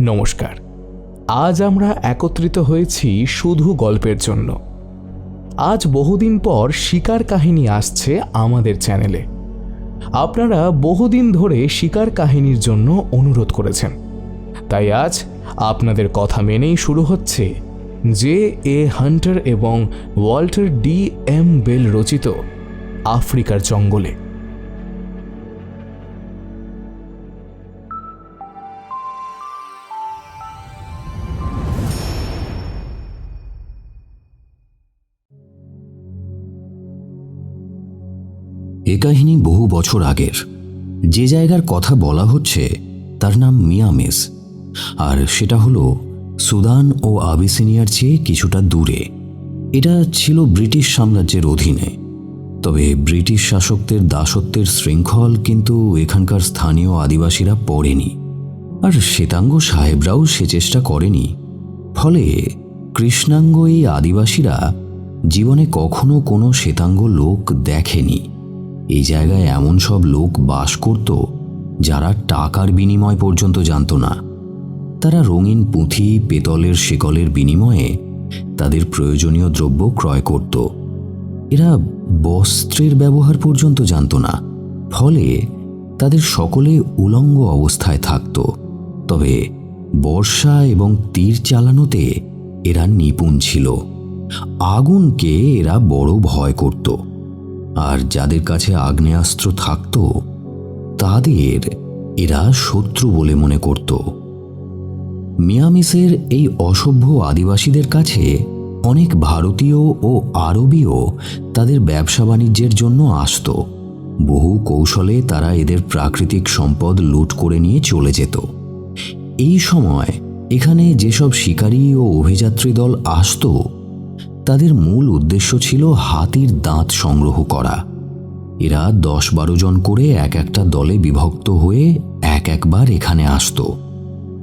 নমস্কার। আজ আমরা একত্রিত হয়েছি শুধু গল্পের জন্য। আজ বহুদিন পর শিকার কাহিনী আসছে আমাদের চ্যানেলে। আপনারা বহুদিন ধরে শিকার কাহিনীর জন্য অনুরোধ করেছেন, তাই আজ আপনাদের কথা মেনেই শুরু হচ্ছে জে.এ. হান্টার এবং ওয়াল্টার ডি.এম. বেল রচিত আফ্রিকার জঙ্গলে। এ কাহিনী বহু বছর আগের। যে জায়গার কথা বলা হচ্ছে তার নাম মিয়ামিস, আর সেটা হলো সুদান ও আবিসিনিয়ার চেয়ে কিছুটা দূরে। এটা ছিল ব্রিটিশ সাম্রাজ্যের অধীনে, তবে ব্রিটিশ শাসকদের দাসত্বের শৃঙ্খল কিন্তু এখানকার স্থানীয় আদিবাসীরা পড়েনি, আর শ্বেতাঙ্গ সাহেবরাও সে চেষ্টা করেনি। ফলে কৃষ্ণাঙ্গ এই আদিবাসীরা জীবনে কখনো কোনো শ্বেতাঙ্গ লোক দেখেনি। এই জায়গায় এমন সব লোক বাস করত যারা টাকার বিনিময় পর্যন্ত জানত না। তারা রঙিন পুঁথি, পেতলের শিকলের বিনিময়ে তাদের প্রয়োজনীয় দ্রব্য ক্রয় করত। এরা বস্ত্রের ব্যবহার পর্যন্ত জানত না, ফলে তাদের সকলে উলঙ্গ অবস্থায় থাকত। তবে বর্ষা এবং তীর চালানোতে এরা নিপুণ ছিল। আগুনকে এরা বড় ভয় করত, আর যাদের কাছে আগ্নেয়াস্ত্র থাকত তাদের এরা শত্রু বলে মনে করত। মিয়ামিসের এই অসভ্য আদিবাসীদের কাছে অনেক ভারতীয় ও আরবীয় তাদের ব্যবসা বাণিজ্যের জন্য আসত। বহু কৌশলে তারা এদের প্রাকৃতিক সম্পদ লুট করে নিয়ে চলে যেত। এই সময় এখানে যেসব শিকারী ও অভিযাত্রী দল আসত, তাদের মূল উদ্দেশ্য ছিল হাতির দাঁত সংগ্রহ করা। এরা 10-12 জন করে এক একটা দলে বিভক্ত হয়ে একবার এখানে আসত।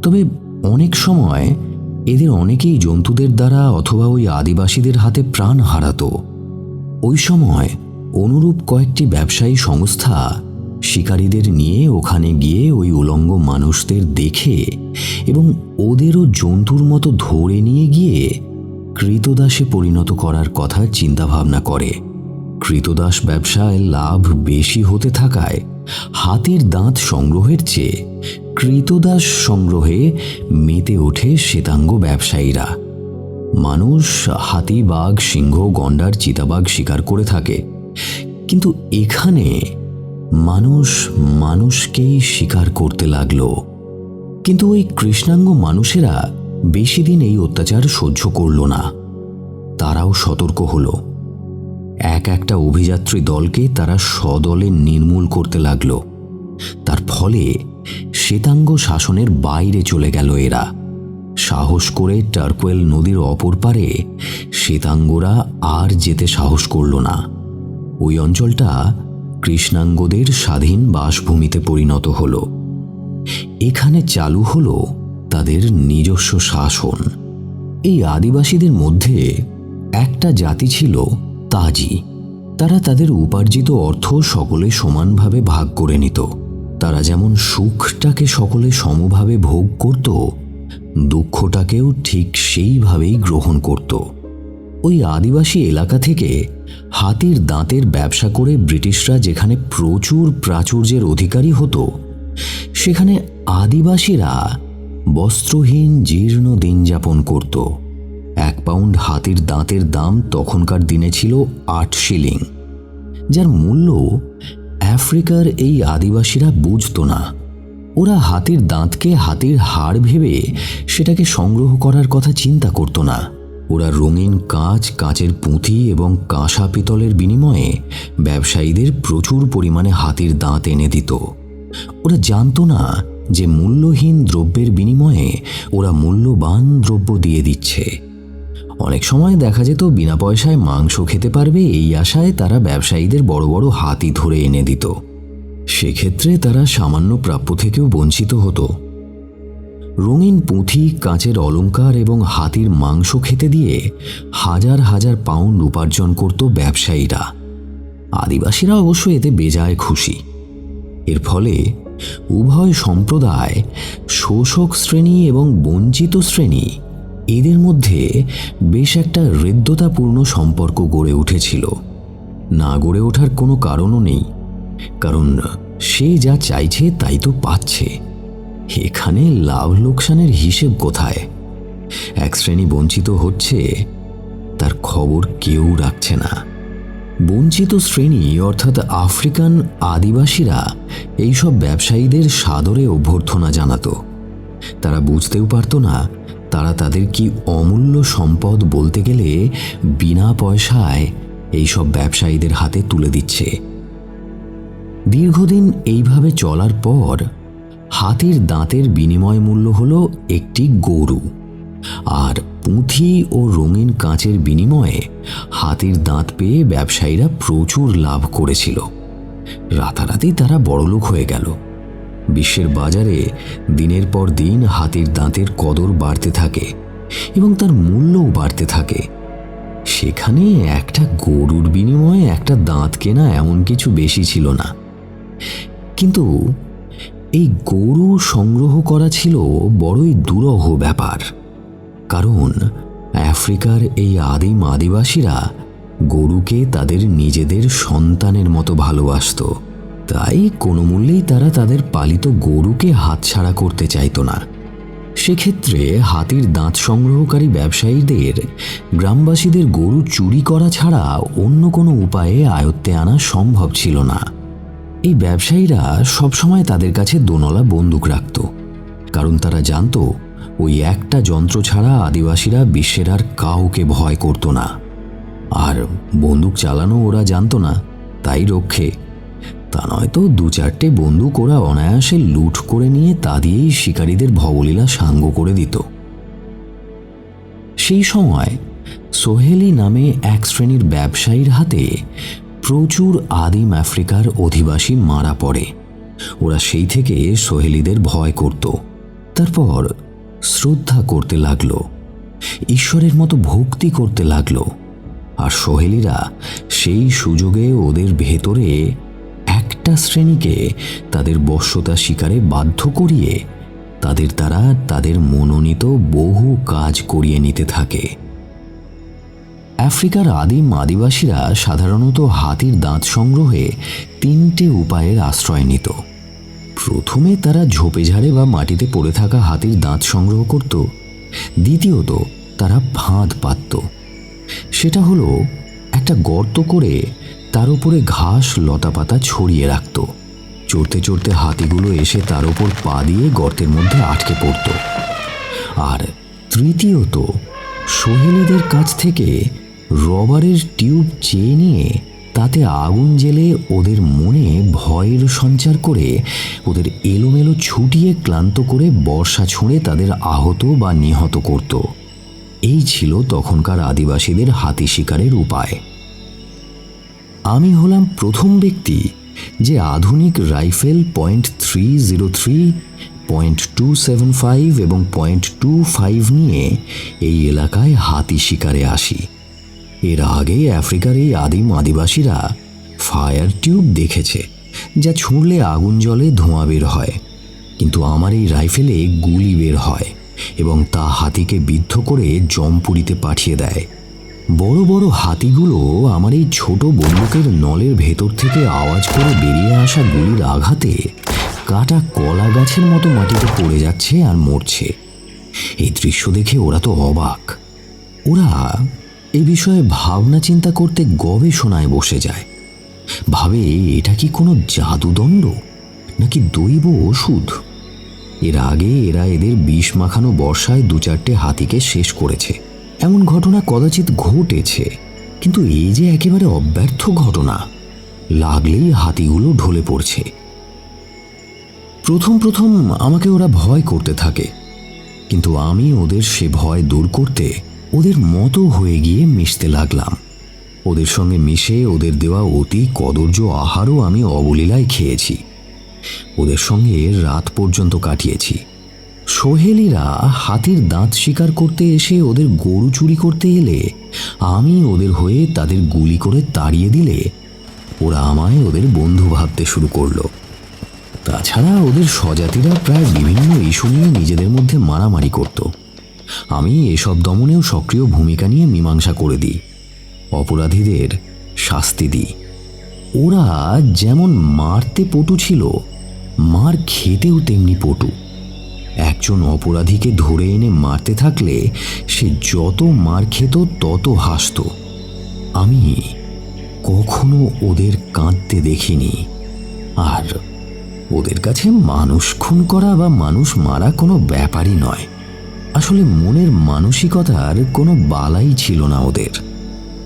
তবে অনেক সময় এদের অনেকেই জন্তুদের দ্বারা অথবা ওই আদিবাসীদের হাতে প্রাণ হারাত। ওই সময় অনুরূপ কয়েকটি ব্যবসায়ী সংস্থা শিকারীদের নিয়ে ওখানে গিয়ে ওই উলঙ্গ মানুষদের দেখে এবং ওদেরও জন্তুর মতো ধরে নিয়ে গিয়ে কৃতদাসে পরিণত করার কথা চিন্তাভাবনা করে। কৃতদাস ব্যবসায় লাভ বেশি হতে থাকায় হাতির দাঁত সংগ্রহের চেয়ে কৃতদাস সংগ্রহে মেতে ওঠে শ্বেতাঙ্গ ব্যবসায়ীরা। মানুষ হাতি, বাঘ, সিংহ, গন্ডার, চিতাবাঘ শিকার করে থাকে, কিন্তু এখানে মানুষ মানুষকেই শিকার করতে লাগলো। কিন্তু ওই কৃষ্ণাঙ্গ মানুষেরা বেশি দিন এই অত্যাচার সহ্য করল না। তারাও সতর্ক হলো। একটা অভিযাত্রী দলকে তারা সদলে নির্মূল করতে লাগলো। তার ফলে শ্বেতাঙ্গ শাসনের বাইরে চলে গেল এরা। সাহস করে টার্কোয়েল নদীর অপর পারে শ্বেতাঙ্গরা আর যেতে সাহস করল না। ওই অঞ্চলটা কৃষ্ণাঙ্গদের স্বাধীন বাসভূমিতে পরিণত হল। এখানে চালু হলো তাদের নিজস্ব শাসন। এই আদিবাসীদের মধ্যে একটা জাতি ছিল তাজি। তারা তাদের উপার্জিত অর্থ সকলে সমানভাবে ভাগ করে নিত। তারা যেমন সুখটাকে সকলে সমভাবে ভোগ করত, দুঃখটাকেও ঠিক সেইভাবেই গ্রহণ করত। ওই আদিবাসী এলাকা থেকে হাতির দাঁতের ব্যবসা করে ব্রিটিশরা যেখানে প্রচুর প্রাচুর্যের অধিকারী হতো, সেখানে আদিবাসীরা বস্ত্রহীন জীর্ণ দিন যাপন করত। 1 পাউন্ড হাতির দাঁতের দাম তখনকার দিনে ছিল 8 শিলিং, যার মূল্য আফ্রিকার এই আদিবাসীরা বুঝত না। ওরা হাতির দাঁতকে হাতির হাড় ভেবে সেটাকে সংগ্রহ করার কথা চিন্তা করত না। ওরা রঙিন কাঁচ, কাঁচের পুঁথি এবং কাঁসা পিতলের বিনিময়ে ব্যবসায়ীদের প্রচুর পরিমাণে হাতির দাঁত এনে দিত। ওরা জানত না যে মূল্যহীন দ্রব্যের বিনিময়ে ওরা মূল্যবান দ্রব্য দিয়ে দিচ্ছে। অনেক সময় দেখা যেত বিনা পয়সায় মাংস খেতে পারবে এই আশায় তারা ব্যবসায়ীদের বড় বড় হাতি ধরে এনে দিত। সেক্ষেত্রে তারা সামান্য প্রাপ্য থেকেও বঞ্চিত হতো। রঙিন পুঁথি, কাঁচের অলংকার এবং হাতির মাংস খেতে দিয়ে হাজার হাজার পাউন্ড উপার্জন করত ব্যবসায়ীরা। আদিবাসীরা অবশ্য এতে বেজায় খুশি। এর ফলে উভয় সম্প্রদায়, শোষক শ্রেণী এবং বঞ্চিত শ্রেণী, এদের মধ্যে বেশ একটা হৃদ্যতাপূর্ণ সম্পর্ক গড়ে উঠেছিল। না গড়ে ওঠার কোনো কারণও নেই, কারণ সে যা চাইছে তাই তো পাচ্ছে। এখানে লাভ লোকসানের হিসেব কোথায়? এক শ্রেণী বঞ্চিত হচ্ছে, তার খবর কেউ রাখছে না। বঞ্চিত শ্রেণী অর্থাৎ আফ্রিকান আদিবাসীরা এইসব ব্যবসায়ীদের সাদরে অভ্যর্থনা জানাতো। তারা বুঝতেও পারত না তারা তাদের কি অমূল্য সম্পদ বলতে গেলে বিনা পয়সায় এইসব ব্যবসায়ীদের হাতে তুলে দিচ্ছে। দীর্ঘদিন এইভাবে চলার পর হাতির দাঁতের বিনিময় মূল্য হলো একটি গরু, আর পুঁথি ও রঙিন কাঁচের বিনিময়ে হাতির দাঁত পেয়ে ব্যবসায়ীরা প্রচুর লাভ করেছিল। রাতারাতি তারা বড়লোক হয়ে গেল। বিশ্বের বাজারে দিনের পর দিন হাতির দাঁতের কদর বাড়তে থাকে এবং তার মূল্যও বাড়তে থাকে। সেখানে একটা গরুর বিনিময়ে একটা দাঁত কেনা এমন কিছু বেশি ছিল না। কিন্তু এই গরু সংগ্রহ করা ছিল বড়ই দুরূহ ব্যাপার, কারণ আফ্রিকার এই আদিম আদিবাসীরা গরুকে তাদের নিজেদের সন্তানের মতো ভালোবাসত। তাই কোনো মূল্যেই তারা তাদের পালিত গরুকে হাতছাড়া করতে চাইত না। সেক্ষেত্রে হাতির দাঁত সংগ্রহকারী ব্যবসায়ীদের গ্রামবাসীদের গরু চুরি করা ছাড়া অন্য কোনো উপায়ে আয়ত্তে আনা সম্ভব ছিল না। এই ব্যবসায়ীরা সবসময় তাদের কাছে দোনলা বন্দুক রাখত, কারণ তারা জানত ওই একটা যন্ত্র ছাড়া আদিবাসীরা বিশ্বের আর কাউকে ভয় করত না। আর বন্দুক চালানো ওরা জানত না, তাই রক্ষে। তা নয়তো দু চারটে বন্দুক ওরা অনায়াসে লুট করে নিয়ে তা দিয়েই শিকারীদের ভবলীলা সাঙ্গ করে দিত। সেই সময় সোহেলি নামে এক শ্রেণীর ব্যবসায়ীর হাতে প্রচুর আদিম আফ্রিকার অধিবাসী মারা পড়ে। ওরা সেই থেকে সোহেলিদের ভয় করত, তারপর শ্রদ্ধা করতে লাগলো, ঈশ্বরের মতো ভক্তি করতে লাগলো। আর সোহেলিরা সেই সুযোগে ওদের ভেতরে একটা শ্রেণীকে তাদের বশ্যতা স্বীকারে বাধ্য করিয়ে তাদের দ্বারা তাদের মনোনীত বহু কাজ করিয়ে নিতে থাকে। আফ্রিকার আদিম আদিবাসীরা সাধারণত হাতির দাঁত সংগ্রহে তিনটে উপায়ের আশ্রয় নিত। প্রথমে তারা ঝোপেঝাড়ে বা মাটিতে পড়ে থাকা হাতির দাঁত সংগ্রহ করত। দ্বিতীয়ত তারা ফাঁদ পাতত। সেটা হলো একটা গর্ত করে তার উপরে ঘাস লতাপাতা ছড়িয়ে রাখত। চড়তে চড়তে হাতিগুলো এসে তার উপর পা দিয়ে গর্তের মধ্যে আটকে পড়ত। আর তৃতীয়ত সোহেলিদের কাছ থেকে রবারের টিউব চেয়ে নিয়ে তাতে আগুন জ্বেলে ওদের মনে ভয়ের সঞ্চার করে ওদের এলোমেলো ছুটিয়ে ক্লান্ত করে বর্ষা ছুঁড়ে তাদের আহত বা নিহত করত। এই ছিল তখনকার আদিবাসীদের হাতি শিকারের উপায়। আমি হলাম প্রথম ব্যক্তি যে আধুনিক রাইফেল .303, .275 এবং .25 নিয়ে এই এলাকায় হাতি শিকারে আসি। এর আগে আফ্রিকার এই আদিম আদিবাসীরা ফায়ার টিউব দেখেছে, যা ছুঁড়লে আগুন জ্বলে ধোঁয়া বের হয়, কিন্তু আমার এই রাইফেলে গুলি বের হয় এবং তা হাতিকে বিদ্ধ করে জমপুরিতে পাঠিয়ে দেয়। বড় বড় হাতিগুলো আমার এই ছোট বন্দুকের নলের ভেতর থেকে আওয়াজ করে বেরিয়ে আসা গুলির আঘাতে কাটা কলা গাছের মতো মাটিতে পড়ে যাচ্ছে আর মরছে। এই দৃশ্য দেখে ওরা তো অবাক। ওরা এই বিষয়ে ভাবনা চিন্তা করতে গবেষণায় বসে যায়। ভাবে এটা কি কোনো জাদুদণ্ড নাকি দৈব ওষুধ। এর আগে এরা এদের বিষ মাখানো বর্ষায় দু চারটে হাতিকে শেষ করেছে। এমন ঘটনা কদাচিৎ ঘটেছে, কিন্তু এই যে একেবারে অব্যর্থ ঘটনা, লাগলেই হাতিগুলো ঢলে পড়ছে। প্রথম প্রথম আমাকে ওরা ভয় করতে থাকে, কিন্তু আমি ওদের সে ভয় দূর করতে ওদের মতো হয়ে গিয়ে মিশতে লাগলাম। ওদের সঙ্গে মিশে ওদের দেওয়া অতি কদর্য আহারও আমি অবলীলায় খেয়েছি। ওদের সঙ্গে রাত পর্যন্ত কাটিয়েছি। সোহেলিরা হাতির দাঁত শিকার করতে এসে ওদের গরু চুরি করতে এলে আমি ওদের হয়ে তাদের গুলি করে তাড়িয়ে দিলে ওরা আমায় ওদের বন্ধু ভাবতে শুরু করলো। তাছাড়া ওদের স্বজাতিরা প্রায় বিভিন্ন ইস্যু নিয়ে নিজেদের মধ্যে মারামারি করত। আমি এসব দমনেও সক্রিয় ভূমিকা নিয়ে মীমাংসা করে দিই, অপরাধীদের শাস্তি দিই। ওরা যেমন মারতে পটু ছিল, মার খেতেও তেমনি পটু। একজন অপরাধীকে ধরে এনে মারতে থাকলে সে যত মার খেত তত হাসত। আমি কখনো ওদের কাঁদতে দেখিনি। আর ওদের কাছে মানুষ খুন করা বা মানুষ মারা কোনো ব্যাপারই নয়। আসলে মনের মানসিকতার কোনো বালাই ছিল না ওদের।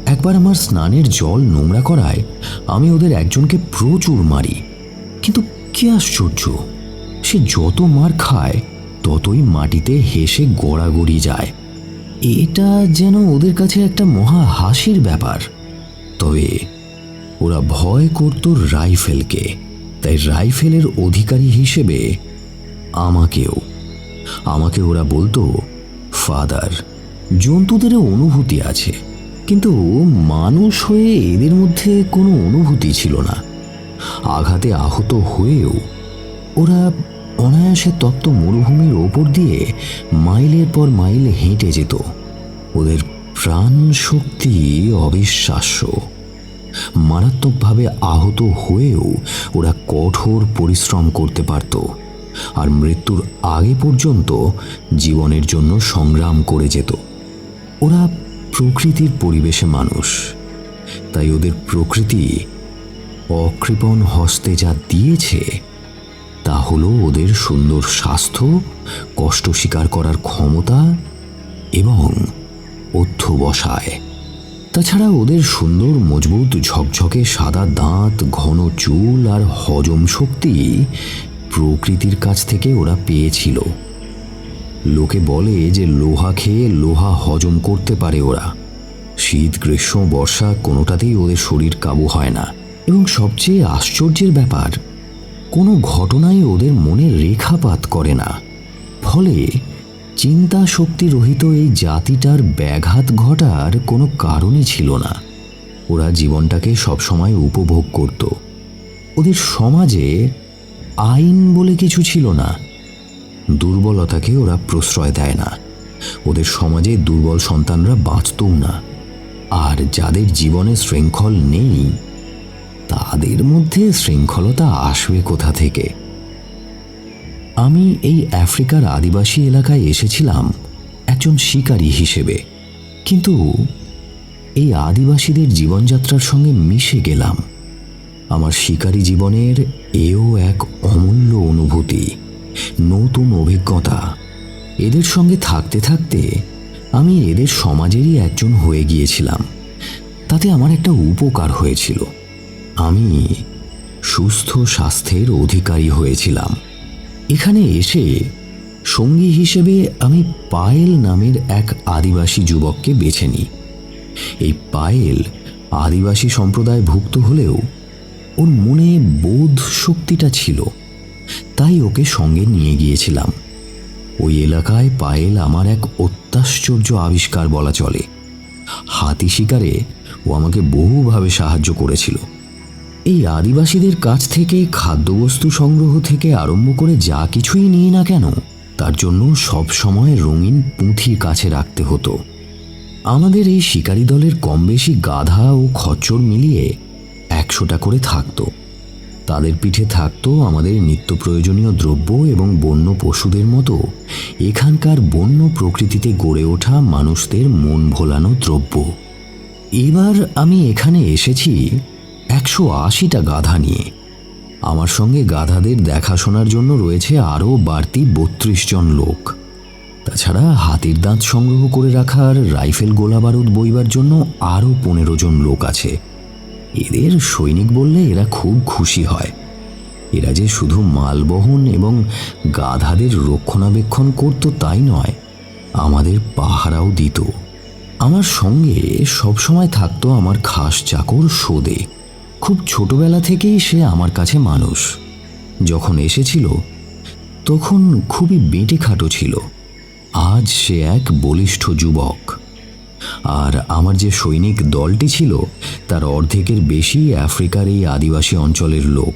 একবার আমার স্নানের জল নোংরা করায় আমি ওদের একজনকে প্রচুর মারি, কিন্তু কি আশ্চর্য, সে যত মার খায় ততই মাটিতে হেসে গড়াগড়ি যায়। এটা যেন ওদের কাছে একটা মহা হাসির ব্যাপার। তবে ওরা ভয় করত রাইফেলকে, তাই রাইফেলের অধিকারী হিসেবে আমাকে ওরা বলতো ফাদার। জন্তুদেরও অনুভূতি আছে, কিন্তু মানুষ হয়ে এদের মধ্যে কোনো অনুভূতি ছিল না। আঘাতে আহত হয়েও ওরা অনায়াসে তপ্ত মরুভূমির ওপর দিয়ে মাইলের পর মাইল হেঁটে যেত। ওদের প্রাণ শক্তি অবিশ্বাস্য। মারাত্মকভাবে আহত হয়েও ওরা কঠোর পরিশ্রম করতে পারত, আর মৃত্যুর আগে পর্যন্ত জীবনের জন্য সংগ্রাম করে যেত। ওরা প্রকৃতির পরিবেশে মানুষ, তাই ওদের প্রকৃতি অকৃপণ হস্তে যা দিয়েছে তা হলো ওদের সুন্দর স্বাস্থ্য, কষ্ট স্বীকার করার ক্ষমতা এবং অধ্যবসায়। তাছাড়া ওদের সুন্দর মজবুত ঝকঝকে সাদা দাঁত, ঘন চুল আর হজম শক্তি প্রকৃতির কাছ থেকে ওরা পেয়েছিল। লোকে বলে যে লোহা খেয়ে লোহা হজম করতে পারে ওরা। শীত, গ্রীষ্ম, বর্ষা কোনোটাতেই ওদের শরীর কাবু হয় না। এবং সবচেয়ে আশ্চর্যের ব্যাপার, কোনো ঘটনায় ওদের মনে রেখাপাত করে না। ফলে চিন্তা শক্তি রহিত এই জাতিটার ব্যাঘাত ঘটার কোনো কারণই ছিল না। ওরা জীবনটাকে সবসময় উপভোগ করত। ওদের সমাজে আইন বলে কিছু ছিল না। দুর্বলতাকে ওরা প্রশ্রয় দেয় না। ওদের সমাজে দুর্বল সন্তানরা বাঁচতও না। আর যাদের জীবনে শৃঙ্খল নেই, তাদের মধ্যে শৃঙ্খলতা আসবে কোথা থেকে? আমি এই আফ্রিকার আদিবাসী এলাকায় এসেছিলাম একজন শিকারী হিসেবে, কিন্তু এই আদিবাসীদের জীবনযাত্রার সঙ্গে মিশে গেলাম। আমার শিকারী জীবনের এও এক অমূল্য অনুভূতি, নতুন অভিজ্ঞতা। এদের সঙ্গে থাকতে থাকতে আমি এদের সমাজেরই একজন হয়ে গিয়েছিলাম। তাতে আমার একটা উপকার হয়েছিল। আমি সুস্থ স্বাস্থ্যের অধিকারী হয়েছিলাম। এখানে এসে সঙ্গী হিসেবে আমি পায়েল নামের এক আদিবাসী যুবককে বেছে নিই। এই পায়েল আদিবাসী সম্প্রদায়ভুক্ত হলেও ওর মনে বোধ শক্তিটা ছিল, তাই ওকে সঙ্গে নিয়ে গিয়েছিলাম। ওই এলাকায় পায়েল আমার এক অত্যাশ্চর্য আবিষ্কার বলা চলে। হাতি শিকারে ও আমাকে বহুভাবে সাহায্য করেছিল। এই আদিবাসীদের কাছ থেকে খাদ্যবস্তু সংগ্রহ থেকে আরম্ভ করে যা কিছুই নিই না কেন, তার জন্য সব সময় রঙিন পুঁথি কাছে রাখতে হতো। আমাদের এই শিকারী দলের কম বেশি গাধা ও খচ্চর মিলিয়ে 100টা করে থাকতো। তাদের পিঠে থাকতো আমাদের নিত্য প্রয়োজনীয় দ্রব্য এবং বন্য পশুদের মতো এখানকার বন্য প্রকৃতিতে গড়ে ওঠা মানুষদের মন ভোলানো দ্রব্য। এবার আমি এখানে এসেছি 180টা গাধা নিয়ে। আমার সঙ্গে গাধাদের দেখাশোনার জন্য রয়েছে আরও বাড়তি 32 জন লোক। তাছাড়া হাতির দাঁত সংগ্রহ করে রাখার, রাইফেল গোলা বারুদ বইবার জন্য আরও 15 জন লোক আছে। এদের সৈনিক বললে এরা খুব খুশি হয়। এরা যে শুধু মালবহন এবং গাধাদের রক্ষণাবেক্ষণ করত তাই নয়, আমাদের পাহারাও দিত। আমার সঙ্গে সবসময় থাকতো আমার খাস চাকর সোদে। খুব ছোটবেলা থেকেই সে আমার কাছে মানুষ। যখন এসেছিল তখন খুবই বেঁটে খাটো ছিল। আজ সে এক বলিষ্ঠ যুবক। আর আমার যে সৈনিক দলটি ছিল তার অর্ধেকের বেশি আফ্রিকার এই আদিবাসী অঞ্চলের লোক।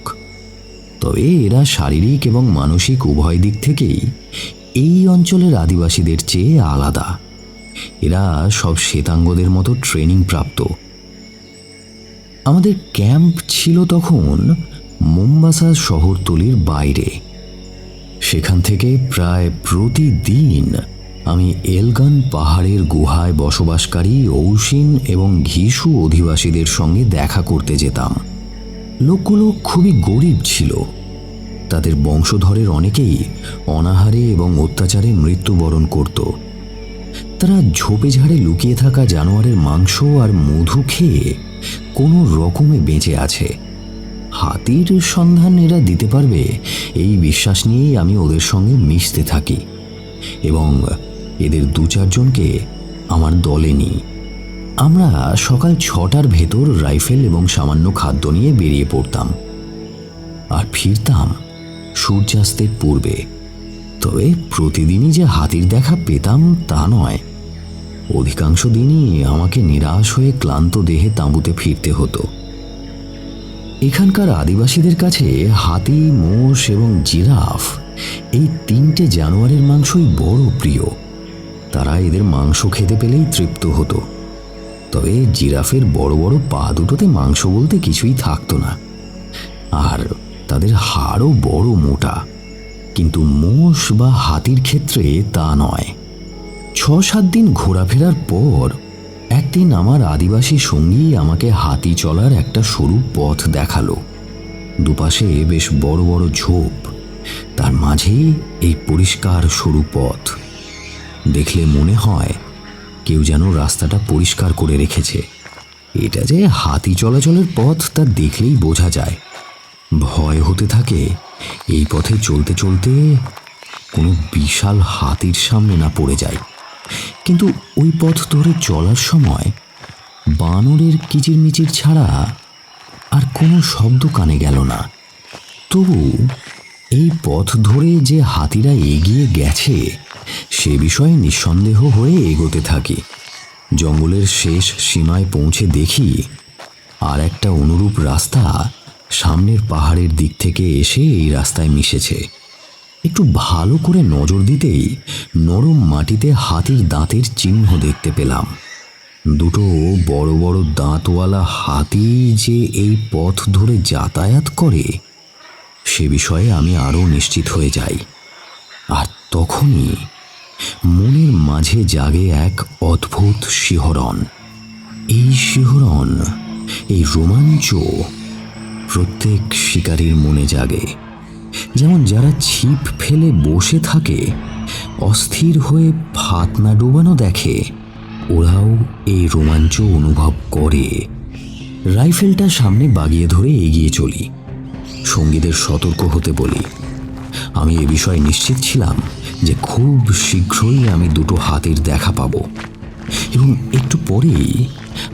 তবে এরা শারীরিক এবং মানসিক উভয় দিক থেকেই এই অঞ্চলের আদিবাসীদের চেয়ে আলাদা। এরা সব শ্বেতাঙ্গদের মতো ট্রেনিং প্রাপ্ত। আমাদের ক্যাম্প ছিল তখন মোম্বাসা শহরতলির বাইরে। সেখান থেকে প্রায় প্রতিদিন আমি এলগান পাহাড়ের গুহায় বসবাসকারী ঔশিন এবং ঘিসু অধিবাসীদের সঙ্গে দেখা করতে যেতাম। লোকগুলো খুবই গরিব ছিল। তাদের বংশধরের অনেকেই অনাহারে এবং অত্যাচারে মৃত্যুবরণ করত। তারা ঝোপে ঝাড়ে লুকিয়ে থাকা জানোয়ারের মাংস আর মধু খেয়ে কোনো রকমে বেঁচে আছে। হাতির সন্ধান এরা দিতে পারবে এই বিশ্বাস নিয়েই আমি ওদের সঙ্গে মিশতে থাকি এবং এদের 2-4 জনকে আমার দলে নিই। আমরা সকাল 6টার ভেতর রাইফেল এবং সামান্য খাদ্য নিয়ে বেরিয়ে পড়তাম আর ফিরতাম সূর্যাস্তের পূর্বে। তবে প্রতিদিনই যে হাতির দেখা পেতাম তা নয়। অধিকাংশ দিনই আমাকে নিরাশ হয়ে ক্লান্ত দেহে তাঁবুতে ফিরতে হতো। এখানকার আদিবাসীদের কাছে হাতি, মোষ এবং জিরাফ এই 3টে জানোয়ারের মাংসই বড় প্রিয়। তারা এদের মাংস খেতে পেলেই তৃপ্ত হতো। তবে জিরাফের বড় বড় পা দুটোতে মাংস বলতে কিছুই থাকতো না, আর তাদের হাড়ও বড় মোটা। কিন্তু মোষ বা হাতির ক্ষেত্রে তা নয়। 6-7 দিন ঘোরাফেরার পর একদিন আমার আদিবাসী সঙ্গী আমাকে হাতি চলার একটা সরু পথ দেখালো। দুপাশে বেশ বড় বড় ঝোপ, তার মাঝে এই পরিষ্কার সরু পথ। দেখলে মনে হয় কেউ যেন রাস্তাটা পরিষ্কার করে রেখেছে। এটা যে হাতি চলাচলের পথ তা দেখলেই বোঝা যায়। ভয় হতে থাকে এই পথে চলতে চলতে কোনো বিশাল হাতির সামনে না পড়ে যায়। কিন্তু ওই পথ ধরে চলার সময় বানরের কিচিরমিচির ছাড়া আর কোনো শব্দ কানে গেল না। তবু এই পথ ধরে যে হাতিরা এগিয়ে গেছে সে বিষয়ে নিঃসন্দেহ হয়ে এগোতে থাকি। জঙ্গলের শেষ সীমায় পৌঁছে দেখি আর একটা অনুরূপ রাস্তা সামনের পাহাড়ের দিক থেকে এসে এই রাস্তায় মিশেছে। একটু ভালো করে নজর দিতেই নরম মাটিতে হাতির দাঁতের চিহ্ন দেখতে পেলাম। 2টো বড় বড় দাঁতওয়ালা হাতি যে এই পথ ধরে যাতায়াত করে সে বিষয়ে আমি আরও নিশ্চিত হয়ে যাই। আর তখনই মনের মাঝে জাগে এক অদ্ভুত শিহরণ। এই শিহরণ, এই রোমাঞ্চ প্রত্যেক শিকারীর মনে জাগে। যেমন যারা ছিপ ফেলে বসে থাকে অস্থির হয়ে ফাতনা ডোবানো দেখে, ওরাও এই রোমাঞ্চ অনুভব করে। রাইফেলটা সামনে বাগিয়ে ধরে এগিয়ে চলি। সঙ্গীদের সতর্ক হতে বলি। আমি এ বিষয়ে নিশ্চিত ছিলাম যে খুব শীঘ্রই আমি 2টো হাতির দেখা পাব এবং একটু পরেই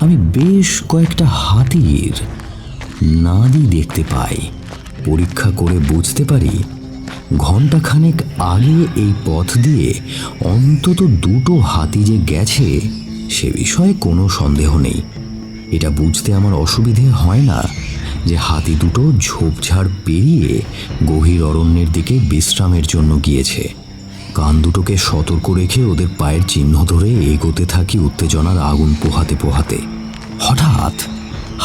আমি বেশ কয়েকটা হাতির নাদি দেখতে পাই। পরীক্ষা করে বুঝতে পারি ঘণ্টাখানেক আগে এই পথ দিয়ে অন্তত 2টো হাতি যে গেছে সে বিষয়ে কোনো সন্দেহ নেই। এটা বুঝতে আমার অসুবিধে হয় না যে হাতি 2টো ঝোপঝাড় পেরিয়ে গভীর অরণ্যের দিকে বিশ্রামের জন্য গিয়েছে। কান দুটোকে সতর্ক রেখে ওদের পায়ের চিহ্ন ধরে এগোতে থাকি উত্তেজনার আগুন পোহাতে পোহাতে। হঠাৎ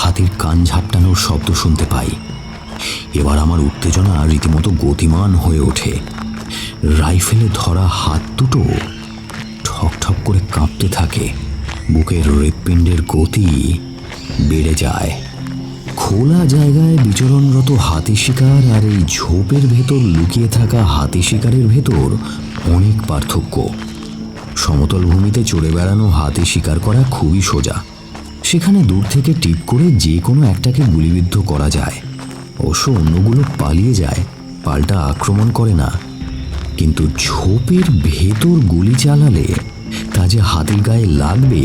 হাতির কান ঝাপটানোর শব্দ শুনতে পাই। এবার আমার উত্তেজনা রীতিমতো গতিমান হয়ে ওঠে। রাইফেলে ধরা হাত দুটো ঠক ঠক করে কাঁপতে থাকে। বুকের হৃৎপিণ্ডের গতি বেড়ে যায়। খোলা জায়গায় বিচরণরত হাতি শিকার আর এই ঝোপের ভেতর লুকিয়ে থাকা হাতি শিকারের ভেতর অনেক পার্থক্য। সমতল ভূমিতে চড়ে বেড়ানো হাতি শিকার করা খুবই সোজা। সেখানে দূর থেকে টিপ করে যে কোনো একটাকে গুলিবিদ্ধ করা যায়। অবশ্য অন্যগুলো পালিয়ে যায়, পাল্টা আক্রমণ করে না। কিন্তু ঝোপের ভেতর গুলি চালালে তা যে হাতির গায়ে লাগবে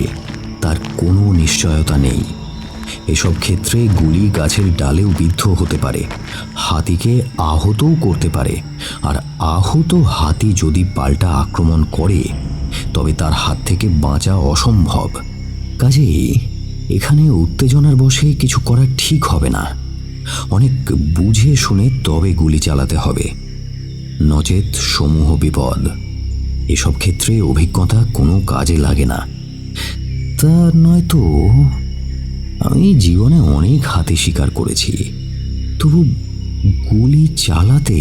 তার কোনো নিশ্চয়তা নেই। এসব ক্ষেত্রে গুলি গাছের ডালেও বিদ্ধ হতে পারে, হাতিকে আহতও করতে পারে। আর আহত হাতি যদি পাল্টা আক্রমণ করে তবে তার হাত থেকে বাঁচা অসম্ভব। কাজেই এখানে উত্তেজনার বশে কিছু করা ঠিক হবে না। অনেক বুঝে শুনে তবে গুলি চালাতে হবে, নচেত সমূহ বিপদ। এসব ক্ষেত্রে অভিজ্ঞতা কোনো কাজে লাগে না। তা নয়তো আমি জীবনে অনেক হাতি শিকার করেছি, তবু গুলি চালাতে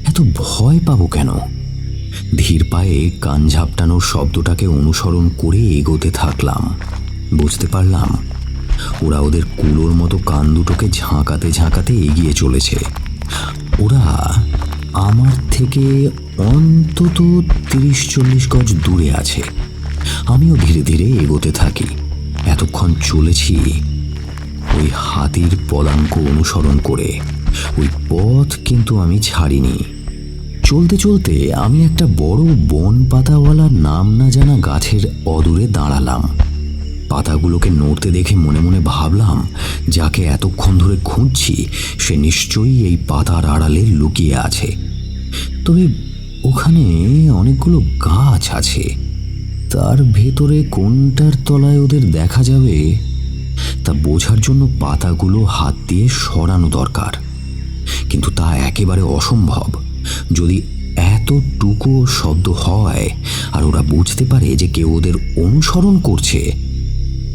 এত ভয় পাবো কেন? ধীর পায়ে কান ঝাপটানোর শব্দটাকে অনুসরণ করে এগোতে থাকলাম। বুঝতে পারলাম ওরা ওদের কুলোর মতো কান দুটোকে ঝাঁকাতে ঝাঁকাতে এগিয়ে চলেছে। ওরা আমার থেকে অন্তত 30-40 গজ দূরে আছে। আমিও ধীরে ধীরে এগোতে থাকি। এতক্ষণ চলেছি ওই হাতির পদাঙ্ক অনুসরণ করে। ওই পথ কিন্তু আমি ছাড়িনি। চলতে চলতে আমি একটা বড় বন পাতাওয়ালা নাম না জানা গাছের অদূরে দাঁড়ালাম। পাতাগুলোকে নড়তে দেখে মনে মনে ভাবলাম, যাকে এতক্ষণ ধরে খুঁজছি সে নিশ্চয়ই এই পাতার আড়ালে লুকিয়ে আছে। তবে ওখানে অনেকগুলো গাছ আছে, তার ভেতরে কোনটার তলায় ওদের দেখা যাবে তা বোঝার জন্য পাতাগুলো হাত দিয়ে সরানো দরকার। কিন্তু তা একেবারে অসম্ভব। যদি এতটুকু শব্দ হয় আর ওরা বুঝতে পারে যে কেউ ওদের অনুসরণ করছে,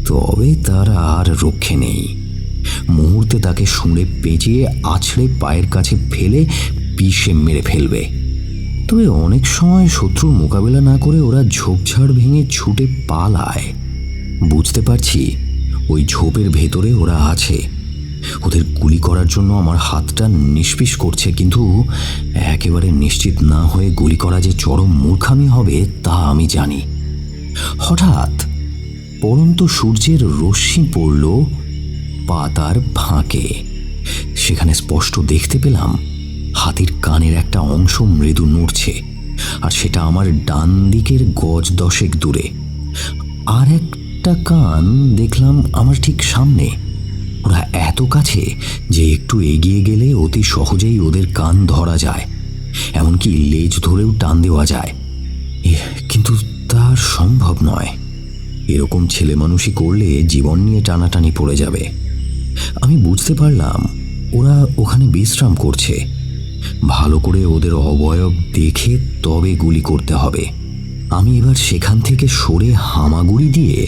তবে তার আর রক্ষে নেই। মুহূর্তে তাকে শুঁড়ে পেঁচিয়ে আছড়ে পায়ের কাছে ফেলে পিষে মেরে ফেলবে। তবে অনেক সময় শত্রুর মোকাবিলা না করে ওরা ঝোপঝাড় ভেঙে ছুটে পালায়। বুঝতে পারছি ওই ঝোপের ভেতরে ওরা আছে। ওদের গুলি করার জন্য আমার হাতটা নিষ্পিস করছে, কিন্তু একেবারে নিশ্চিত না হয়ে গুলি করা যে চরম মূর্খামি হবে তা আমি জানি। হঠাৎ পড়ন্ত সূর্যের রশ্মি পড়ল পাতার ফাঁকে। সেখানে স্পষ্ট দেখতে পেলাম হাতির কানের একটা অংশ মৃদু নড়ছে, আর সেটা আমার ডান দিকের গজ 10 দূরে। আর একটা কান দেখলাম আমার ঠিক সামনে। ওরা এত কাছে যে একটু এগিয়ে গেলে অতি সহজেই ওদের কান ধরা যায়, এমনকি লেজ ধরেও টান দেওয়া যায়। কিন্তু তার সম্ভব নয়। এরকম ছেলে মানুষই করলে জীবন নিয়ে টানাটানি পড়ে যাবে। আমি বুঝতে পারলাম ওরা ওখানে বিশ্রাম করছে। ভালো করে ওদের অবয়ব দেখে তবে গুলি করতে হবে। আমি এবার সেখান থেকে সরে হামাগুড়ি দিয়ে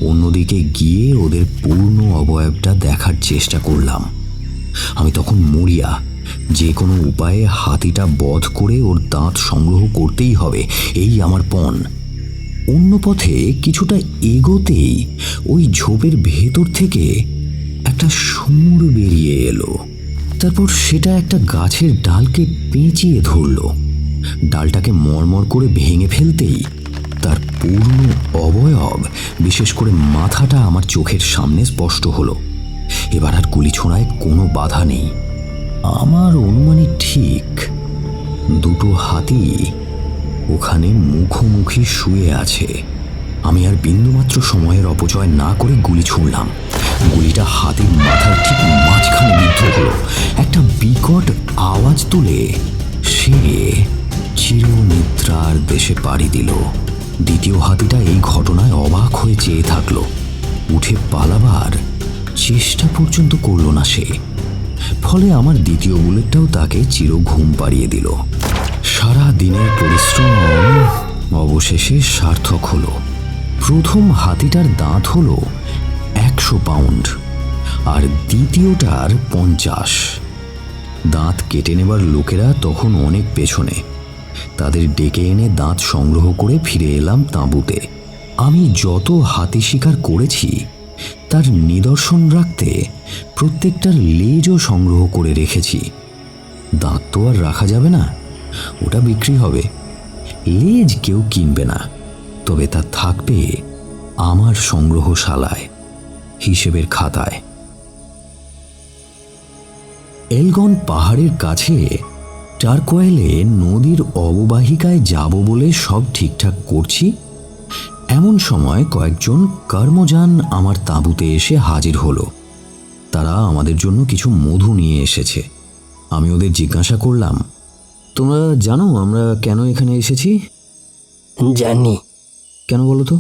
অন্যদিকে গিয়ে ওদের পূর্ণ অবয়বটা দেখার চেষ্টা করলাম। আমি তখন মরিয়া। যে কোনো উপায়ে হাতিটা বধ করে ওর দাঁত সংগ্রহ করতেই হবে, এই আমার পণ। অন্য পথে কিছুটা এগোতেই ওই ঝোপের ভেতর থেকে একটা সুর বেরিয়ে এলো। তারপর সেটা একটা গাছের ডালকে পেঁচিয়ে ধরল। ডালটাকে মরমর করে ভেঙে ফেলতেই তার পূর্ণ অবয়ব, বিশেষ করে মাথাটা আমার চোখের সামনে স্পষ্ট হলো। এবার আর গুলি ছোঁড়ায় কোনো বাধা নেই। আমার অনুমানই ঠিক, দুটো হাতি ওখানে মুখোমুখি শুয়ে আছে। আমি আর বিন্দুমাত্র সময়ের অপচয় না করে গুলি ছুঁড়লাম। গুলিটা হাতির মাথার ঠিক মাঝখানে বিদ্ধ হলো। একটা বিকট আওয়াজ তুলে সে চিরনিদ্রার দেশে পাড়ি দিল। দ্বিতীয় হাতিটা এই ঘটনায় অবাক হয়ে চেয়ে থাকলো। উঠে পালাবার চেষ্টা পর্যন্ত করল না সে। ফলে আমার দ্বিতীয় বুলেটটাও তাকে চির ঘুম পাড়িয়ে দিল। সারা দিনের পরিশ্রম অবশেষে সার্থক হলো। প্রথম হাতিটার দাঁত হলো 100 পাউন্ড আর দ্বিতীয়টার 50। দাঁত কেটে নেবার লোকেরা তখন অনেক পেছনে। তাদের ডেকে এনে দাঁত সংগ্রহ করে ফিরে এলাম তাঁবুতে। আমি যত হাতি শিকার করেছি তার নিদর্শন রাখতে প্রত্যেকটার লেজও সংগ্রহ করে রেখেছি। দাঁত তো আর রাখা যাবে না, ওটা বিক্রি হবে। লেজ কেউ কিনবে না, তবে তা থাকবে আমার সংগ্রহশালায়, হিসেবের খাতায়। এলগন পাহাড়ের কাছে টারকোয়েলে নদীর অববাহিকায় যাব বলে সব ঠিকঠাক করছি। এমন সময় কয়েকজন কর্মযান আমার তাঁবুতে এসে হাজির হলো। তারা আমাদের জন্য কিছু মধু নিয়ে এসেছে। আমি ওদের জিজ্ঞাসা করলাম, তোমরা জানো আমরা কেন এখানে এসেছি? জানি। কেন বলো তো?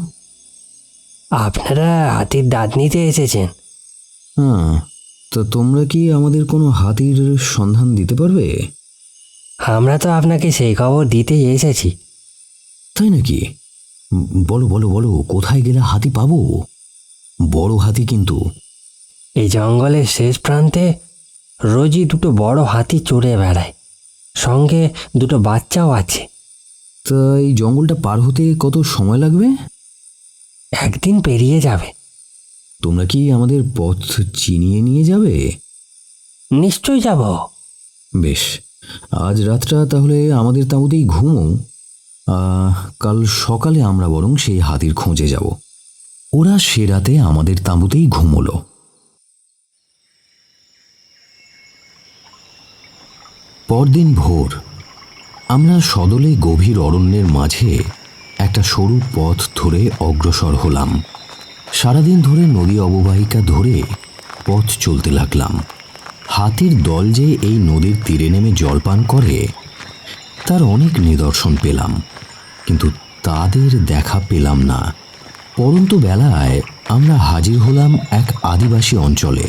আপনারা হাতির দাঁত নিতে এসেছেন। হ্যাঁ, তা তো তোমরা কি আমাদের কোনো হাতির সন্ধান দিতে পারবে? আমরা তো আপনাকে সেই খবর দিতেই এসেছি। তাই নাকি? বলো বলো বলো, কোথায় গেলে হাতি পাবো? বড় হাতি কিন্তু। এই জঙ্গলের শেষ প্রান্তে রোজই দুটো বড় হাতি চড়ে বেড়ায়, সঙ্গে দুটো বাচ্চাও আছে। তা এই জঙ্গলটা পার হতে কত সময় লাগবে? একদিন পেরিয়ে যাবে। তোমরা কি আমাদের পথ চিনিয়ে নিয়ে যাবে? নিশ্চয় যাব। বেশ, আজ রাতটা তাহলে আমাদের তাঁবুতেই ঘুমো। কাল সকালে আমরা বরং সেই হাতির খোঁজে যাব। ওরা সে রাতে আমাদের তাঁবুতেই ঘুমোলো। পরদিন ভোর আমরা সদলে গভীর অরণ্যের মাঝে একটা সরু পথ ধরে অগ্রসর হলাম। সারাদিন ধরে নদী অববাহিকা ধরে পথ চলতে লাগলাম। হাতির দল যে এই নদীর তীরে নেমে জলপান করে তার অনেক নিদর্শন পেলাম, কিন্তু তাদের দেখা পেলাম না। পরন্তু বেলায় আমরা হাজির হলাম এক আদিবাসী অঞ্চলে।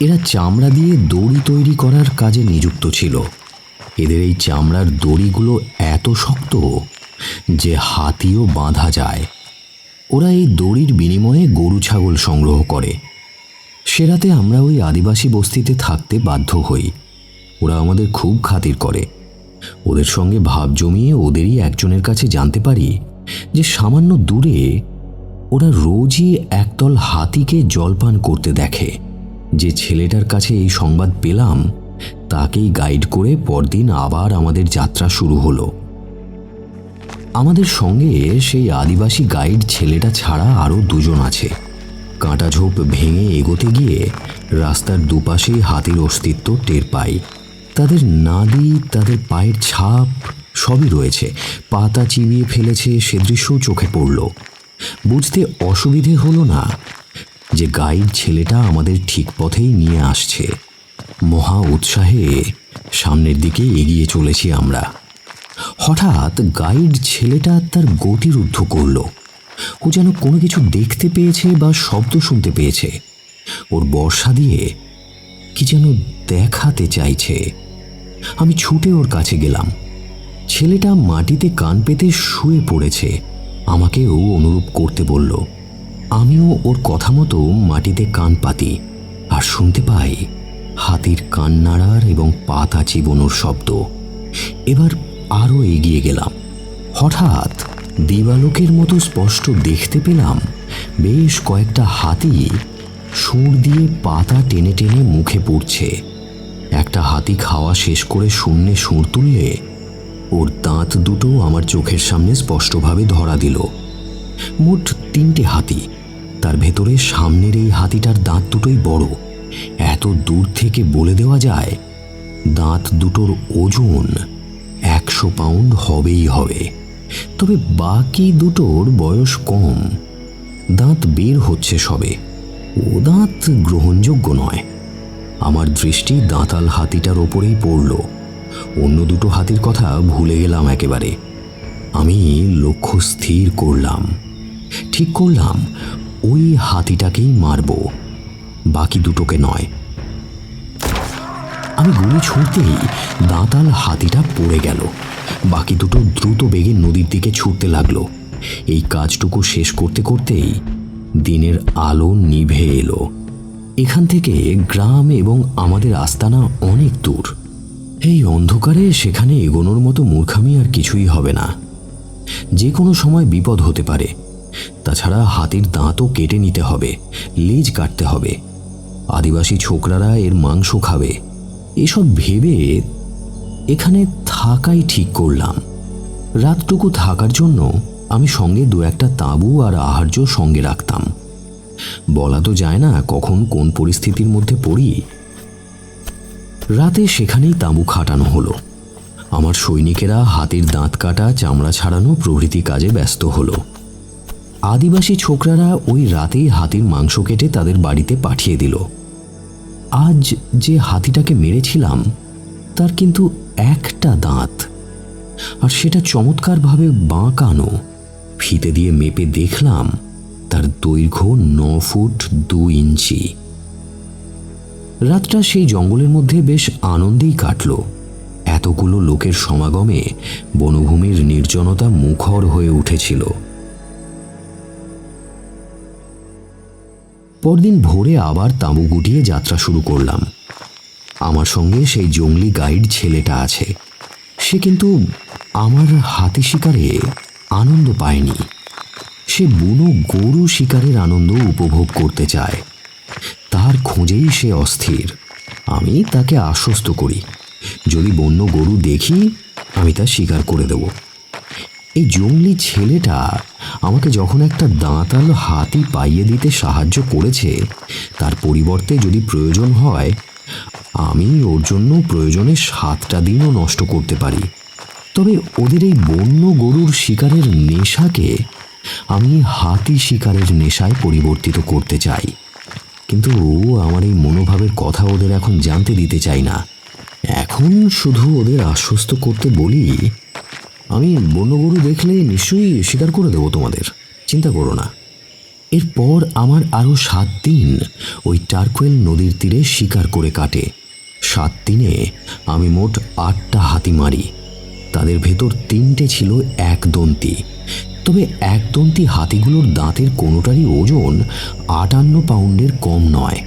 এরা চামড়া দিয়ে দড়ি তৈরি করার কাজে নিযুক্ত ছিল। এদের এই চামড়ার দড়িগুলো এত শক্ত যে হাতিও বাঁধা যায়। ওরা এই দড়ির বিনিময়ে গরু ছাগল সংগ্রহ করে। সে রাতে আমরা ওই আদিবাসী বস্তিতে থাকতে বাধ্য হই। ওরা আমাদের খুব খাতির করে। ওদের সঙ্গে ভাব জমিয়ে ওদেরই একজনের কাছে জানতে পারি যে সামান্য দূরে ওরা রোজই একদল হাতিকে জলপান করতে দেখে। যে ছেলেটার কাছে এই সংবাদ পেলাম তাকেই গাইড করে পরদিন আবার আমাদের যাত্রা শুরু হলো। আমাদের সঙ্গে সেই আদিবাসী গাইড ছেলেটা ছাড়া আরও দুজন আছে। কাঁটাঝোপ ভেঙে এগোতে গিয়ে রাস্তার দুপাশেই হাতির অস্তিত্ব টের পাই। তাদের নাদি, তাদের পায়ের ছাপ সবই রয়েছে। পাতা চিবিয়ে ফেলেছে সে দৃশ্যও চোখে পড়ল। বুঝতে অসুবিধে হলো না যে গাইড ছেলেটা আমাদের ঠিক পথেই নিয়ে আসছে। মহা উৎসাহে সামনের দিকে এগিয়ে চলেছি আমরা। হঠাৎ গাইড ছেলেটা তার গতিরুদ্ধ করল। ও যেন কোনো কিছু দেখতে পেয়েছে বা শব্দ শুনতে পেয়েছে। ওর বর্শা দিয়ে কি যেন দেখাতে চাইছে। আমি ছুটে ওর কাছে গেলাম। ছেলেটা মাটিতে কান পেতে শুয়ে পড়েছে। আমাকেও অনুরূপ করতে বলল। আমিও ওর কথা মতো মাটিতে কান পাতি আর শুনতে পাই হাতির কান নাড়ার এবং পাতা চিবোনোর শব্দ। এবার আরও এগিয়ে গেলাম। হঠাৎ দিবালোকের মতো স্পষ্ট দেখতে পেলাম বেশ কয়েকটা হাতি সুর দিয়ে পাতা টেনে টেনে মুখে পুড়ছে। একটা হাতি খাওয়া শেষ করে শূন্যে সুর তুললে ওর দাঁত দুটো আমার চোখের সামনে স্পষ্টভাবে ধরা দিল। মোট 3টে হাতি। তার ভেতরে সামনের এই হাতিটার দাঁত দুটোই বড়। এত দূর থেকে বলে দেওয়া যায় দাঁত দুটোর ওজন 100 পাউন্ড হবেই হবে। তবে বাকি দুটোর বয়স কম, দাঁত বের হচ্ছে সবে। ও দাঁত গ্রহণযোগ্য নয়। আমার দৃষ্টি দাঁতাল হাতিটার ওপরেই পড়ল। অন্য দুটো হাতির কথা ভুলে গেলাম একেবারে। আমি লক্ষ্য স্থির করলাম। ঠিক করলাম ওই হাতিটাকেই মারব, বাকি দুটোকে নয়। আমি গুলি ছুঁড়তেই দাঁতাল হাতিটা পড়ে গেল। বাকি দুটো দ্রুত বেগে নদীর দিকে ছুটতে লাগলো। এই কাজটুকু শেষ করতে করতেই দিনের আলো নিভে এলো। এখান থেকে গ্রাম এবং আমাদের আস্তানা অনেক দূর। এই অন্ধকারে সেখানে এগোনোর মতো মূর্খামি আর কিছুই হবে না। যে কোনো সময় বিপদ হতে পারে। তাছাড়া হাতির দাঁতও কেটে নিতে হবে, লেজ কাটতে হবে। আদিবাসী ছোকরারা এর মাংস খাবে। এসব ভেবে এখানে থাকাই ঠিক করলাম। রাতটুকু থাকার জন্য আমি সঙ্গে 2-1টা তাঁবু আর আহার্য সঙ্গে রাখতাম। বলা তো যায় না কখন কোন পরিস্থিতির মধ্যে পড়ি। রাতে সেখানেই তাঁবু খাটানো হলো। আমার সৈনিকেরা হাতির দাঁত কাটা, চামড়া ছাড়ানো প্রভৃতি কাজে ব্যস্ত হলো। আদিবাসী ছোকরারা ওই রাতেই হাতির মাংস কেটে তাদের বাড়িতে পাঠিয়ে দিল। আজ যে হাতিটাকে মেরেছিলাম তার কিন্তু একটা দাঁত, আর সেটা চমৎকারভাবে বাঁকানো। ফিতে দিয়ে মেপে দেখলাম তার দৈর্ঘ্য 9 ফুট 2 ইঞ্চি। রাতটা সেই জঙ্গলের মধ্যে বেশ আনন্দেই কাটল। এতগুলো লোকের সমাগমে বনভূমির নির্জনতা মুখর হয়ে উঠেছিল। পরদিন ভোরে আবার তাঁবু গুটিয়ে যাত্রা শুরু করলাম। আমার সঙ্গে সেই জঙ্গলি গাইড ছেলেটা আছে। সে কিন্তু আমার হাতি শিকারে আনন্দ পায়নি। সে বুনো গরু শিকারের আনন্দ উপভোগ করতে চায়। তার খোঁজেই সে অস্থির। আমি তাকে আশ্বস্ত করি, যদি বন্য গরু দেখি আমি তা শিকার করে দেব। এই জঙ্গলি ছেলেটা আমাকে যখন একটা দাঁতাল হাতি পাইয়ে দিতে সাহায্য করেছে, তার পরিবর্তে যদি প্রয়োজন হয় আমি ওর জন্য প্রয়োজনে 7টা দিনও নষ্ট করতে পারি। তবে ওদের এই বন্য গরুর শিকারের নেশাকে আমি হাতি শিকারের নেশায় পরিবর্তিত করতে চাই। কিন্তু আমার এই মনোভাবের কথা ওদের এখন জানতে দিতে চাই না। এখন শুধু ওদের আশ্বস্ত করতে বলি, আমি বন্য গরু দেখলে নিশ্চয়ই শিকার করে দেবো তোমাদের, চিন্তা করো না। এরপর আমার আরও 7 দিন ওই টারকোয়েল নদীর তীরে শিকার করে কাটে। 7 দিনে আমি মোট 8টা হাতি মারি। তাদের ভেতর 3টে ছিল একদন্তী। তবে একদন্তী হাতিগুলোর দাঁতের কোনোটারই ওজন 58 পাউন্ডের কম নয়।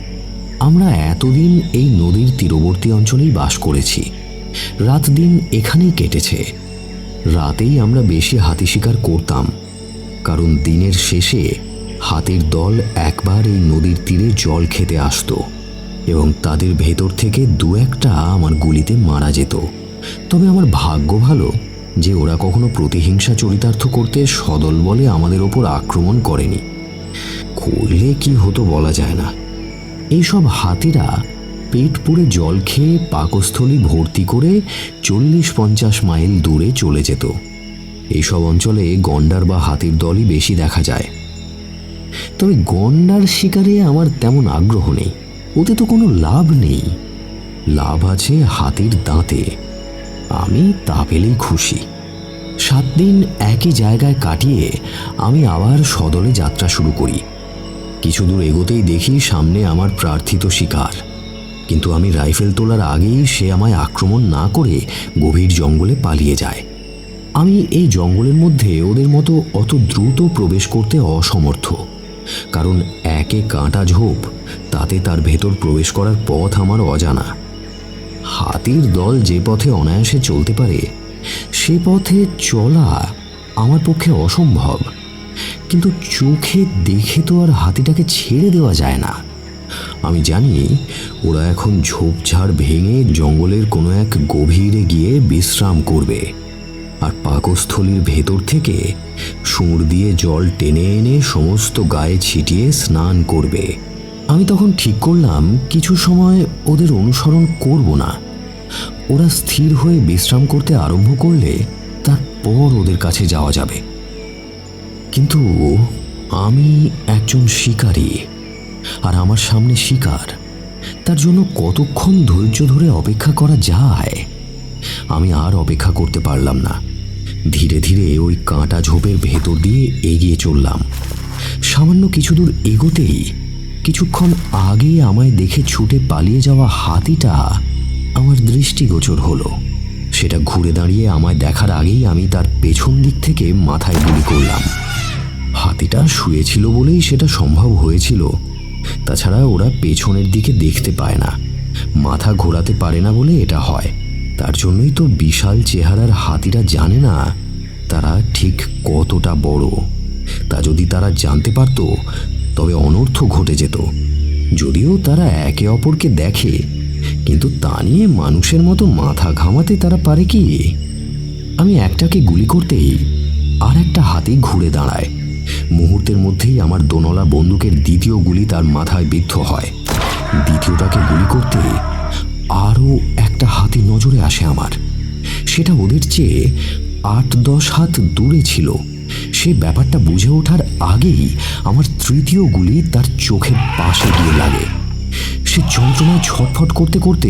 আমরা এতদিন এই নদীর তীরবর্তী অঞ্চলেই বাস করেছি। রাত দিন এখানেই কেটেছে। রাতেই আমরা বেশি হাতি শিকার করতাম, কারণ দিনের শেষে হাতির দল একবার এই নদীর তীরে জল খেতে আসতো এবং তাদের ভেতর থেকে 2-1টা আমার গুলিতে মারা যেত। তবে আমার ভাগ্য ভালো যে ওরা কখনো প্রতিহিংসা চরিতার্থ করতে সদল বলে আমাদের ওপর আক্রমণ করেনি। করলে কি হতো বলা যায় না। এইসব হাতিরা পেট পুড়ে জল খেয়ে পাকস্থলী ভর্তি করে 40-50 মাইল দূরে চলে যেত। এইসব অঞ্চলে গন্ডার বা হাতির দলই বেশি দেখা যায়। তবে গন্ডার শিকারে আমার তেমন আগ্রহ নেই। ওতে তো কোনো লাভ নেই। লাভ আছে হাতির দাঁতে। আমি তা পেলেই খুশি। 7 দিন একই জায়গায় কাটিয়ে আমি আবার সদলে যাত্রা শুরু করি। কিছু দূর এগোতেই দেখি সামনে আমার প্রার্থিত শিকার, কিন্তু আমি রাইফেল তোলার আগেই সে আমায় আক্রমণ না করে গভীর জঙ্গলে পালিয়ে যায়। আমি এই জঙ্গলের মধ্যে ওদের মতো অত দ্রুত প্রবেশ করতে অসমর্থ, কারণ একে কাঁটা ঝোপ, তাতে তার ভেতর প্রবেশ করার পথ আমার অজানা। হাতির দল যে পথে অনায়াসে চলতে পারে সে পথে চলা আমার পক্ষে অসম্ভব। কিন্তু চোখে দেখে তো আর হাতিটাকে ছেড়ে দেওয়া যায় না। আমি জানি ওরা এখন ঝোপঝাড় ভেঙে জঙ্গলের কোনো এক গভীরে গিয়ে বিশ্রাম করবে, আর পাকস্থলীর ভেতর থেকে সুর দিয়ে জল টেনে এনে সমস্ত গায়ে ছিটিয়ে স্নান করবে। আমি তখন ঠিক করলাম কিছু সময় ওদের অনুসরণ করব না। ওরা স্থির হয়ে বিশ্রাম করতে আরম্ভ করলে তারপর ওদের কাছে যাওয়া যাবে। কিন্তু আমি একজন শিকারী, আর আমার সামনে শিকার। তার জন্য কতক্ষণ ধৈর্য ধরে অপেক্ষা করা যায়? আমি আর অপেক্ষা করতে পারলাম না। ধীরে ধীরে ওই কাঁটা ঝোপের ভেতর দিয়ে এগিয়ে চললাম। সামান্য কিছু দূর এগোতেই কিছুক্ষণ আগে আমায় দেখে ছুটে পালিয়ে যাওয়া হাতিটা আমার দৃষ্টিগোচর হলো। সেটা ঘুরে দাঁড়িয়ে আমায় দেখার আগেই আমি তার পেছন দিক থেকে মাথায় গুলি করলাম। হাতিটা শুয়েছিল বলেই সেটা সম্ভব হয়েছিল। তাছাড়া ওরা পেছনের দিকে দেখতে পায় না, মাথা ঘোরাতে পারে না বলে এটা হয়। তার জন্যই তো বিশাল চেহারার হাতিরা জানে না তারা ঠিক কতটা বড়। তা যদি তারা জানতে পারত তবে অনর্থ ঘটে যেত। যদিও তারা একে অপরকে দেখে, কিন্তু তা নিয়ে মানুষের মতো মাথা ঘামাতে তারা পারে কি? আমি একটাকে গুলি করতেই আর একটা হাতি ঘুরে দাঁড়ায়। মুহূর্তের মধ্যেই আমার দোনলা বন্দুকের দ্বিতীয় গুলি তার মাথায় বিদ্ধ হয়। দ্বিতীয়টাকে গুলি করতে আরও একটা হাতি নজরে আসে আমার। সেটা ওদের চেয়ে 8-10 হাত দূরে ছিল। সে ব্যাপারটা বুঝে ওঠার আগেই আমার তৃতীয় গুলি তার চোখের পাশে গিয়ে লাগে। সে যন্ত্রণায় ছটফট করতে করতে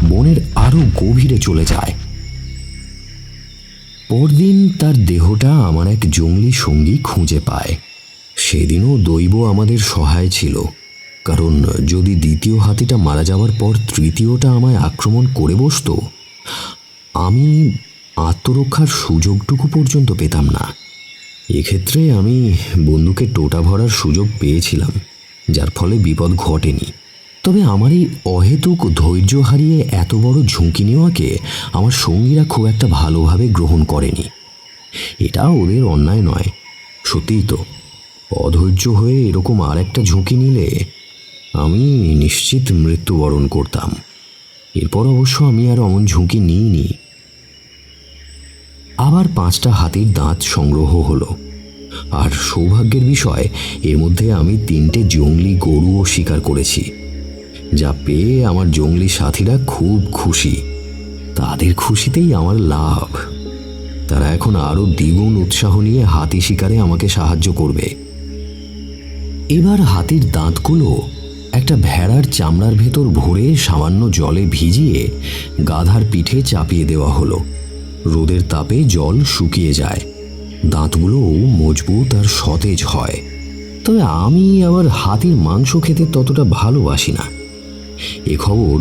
বনের আরো গভীরে চলে যায়। পরদিন তার দেহটা আমার এক জঙ্গলি সঙ্গী খুঁজে পায়। সেদিনও দৈব আমাদের সহায় ছিল। কারণ যদি দ্বিতীয় হাতিটা মারা যাওয়ার পর তৃতীয়টা আমায় আক্রমণ করে বসতো, আমি আত্মরক্ষার সুযোগটুকু পর্যন্ত পেতাম না। এক্ষেত্রে আমি বন্দুকে টোটা ভরার সুযোগ পেয়েছিলাম, যার ফলে বিপদ ঘটেনি। তবে আমার এই অহেতুক ধৈর্য হারিয়ে এত বড় ঝুঁকি নেওয়াকে আমার সঙ্গীরা খুব একটা ভালোভাবে গ্রহণ করেনি। এটা ওদের অন্যায় নয়, সত্যিই তো। অধৈর্য হয়ে এরকম আর একটা ঝুঁকি নিলে আমি নিশ্চিত মৃত্যুবরণ করতাম। এরপর অবশ্য আমি আর অমন ঝুঁকি নিইনি। আবার 5টা হাতির দাঁত সংগ্রহ হলো, আর সৌভাগ্যের বিষয় এর মধ্যে আমি 3টে জংলি গরুও শিকার করেছি, যা পেয়ে আমার জংলি সাথীরা খুব খুশি। তাদের খুশিতেই আমার লাভ। তারা এখন আরও দ্বিগুণ উৎসাহ নিয়ে হাতি শিকারে আমাকে সাহায্য করবে। এবার হাতির দাঁতগুলো একটা ভেড়ার চামড়ার ভেতর ভরে সামান্য জলে ভিজিয়ে গাধার পিঠে চাপিয়ে দেওয়া হলো। রোদের তাপে জল শুকিয়ে যায়, দাঁতগুলোও মজবুত আর সতেজ হয়। তবে আমি আবার হাতির মাংস খেতে ততটা ভালোবাসি না। এ খবর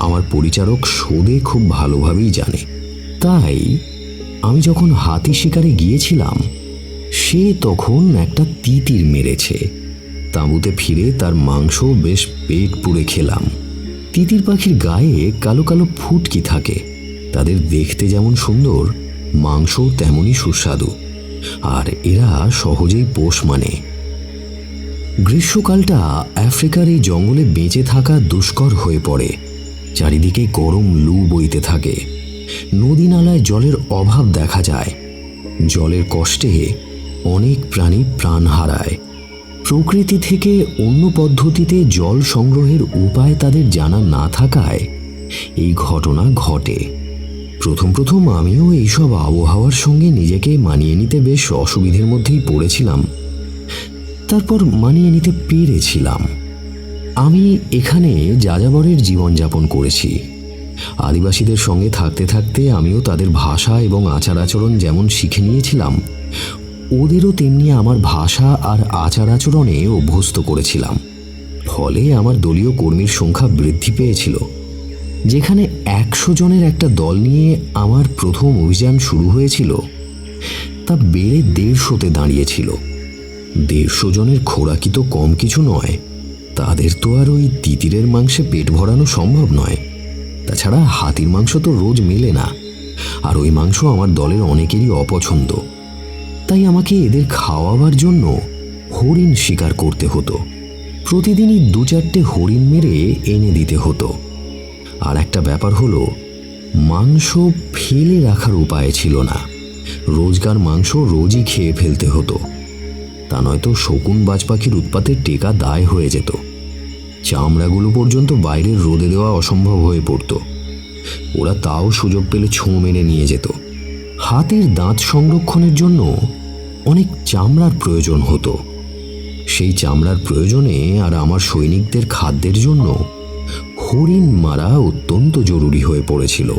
আমার পরিচারক সোদে খুব ভালোভাবেই জানে। তাই আমি যখন হাতি শিকারে গিয়েছিলাম, সে তখন একটা তিতির মেরেছে। তাঁবুতে ফিরে তার মাংস বেশ পেট পুড়ে খেলাম। তিতির পাখির গায়ে কালো কালো ফুটকি থাকে। তাদের দেখতে যেমন সুন্দর, মাংস তেমনই সুস্বাদু, আর এরা সহজেই পোষ মানে। গ্রীষ্মকালটা আফ্রিকার এই জঙ্গলে বেঁচে থাকা দুষ্কর হয়ে পড়ে। চারিদিকে গরম লু বইতে থাকে, নদী নালায় জলের অভাব দেখা যায়। জলের কষ্টে অনেক প্রাণী প্রাণ হারায়। প্রকৃতি থেকে অন্য পদ্ধতিতে জল সংগ্রহের উপায় তাদের জানা না থাকায় এই ঘটনা ঘটে। প্রথম আমিও এইসব আবহাওয়ার সঙ্গে নিজেকে মানিয়ে নিতে বেশ অসুবিধের মধ্যেই পড়েছিলাম। তারপর মানিয়ে নিতে পেরেছিলাম। আমি এখানে যাযাবরের জীবনযাপন করেছি। আদিবাসীদের সঙ্গে থাকতে থাকতে আমিও তাদের ভাষা এবং আচার আচরণ যেমন শিখে নিয়েছিলাম, ওদেরও তেমনি আমার ভাষা আর আচার আচরণে অভ্যস্ত করেছিলাম। ফলে আমার দলীয় কর্মীর সংখ্যা বৃদ্ধি পেয়েছিল। যেখানে 100 জনের একটা দল নিয়ে আমার প্রথম অভিযান শুরু হয়েছিল, তা বেড়ে 150-তে দাঁড়িয়েছিল। 150 জনের খোরাকি তো কম কিছু নয়। তাদের তো আর ওই তিতিরের মাংসে পেট ভরানো সম্ভব নয়। তাছাড়া হাতির মাংস তো রোজ মেলে না, আর ওই মাংস আমার দলের অনেকেরই অপছন্দ। তাই আমাকে এদের খাওয়াবার জন্য হরিণ শিকার করতে হতো। প্রতিদিনই 2-4টে হরিণ মেরে এনে দিতে হতো। আর একটা ব্যাপার হলো, মাংস ফেলে রাখার উপায় ছিল না। রোজকার মাংস রোজই খেয়ে ফেলতে হতো। তা নয়তো শকুন বাজ পাখির উৎপাতে টেকা দায় হয়ে যেত। চামড়াগুলো পর্যন্ত বাইরের রোদে দেওয়া অসম্ভব হয়ে পড়ত। ওরা তাও সুযোগ পেলে ছোঁ মেরে নিয়ে যেত। হাতির দাঁত সংরক্ষণের জন্য অনেক চামড়ার প্রয়োজন হতো। সেই চামড়ার প্রয়োজনে আর আমার সৈনিকদের খাদ্যের জন্য হরিণ মারা অত্যন্ত জরুরি হয়ে পড়েছিল।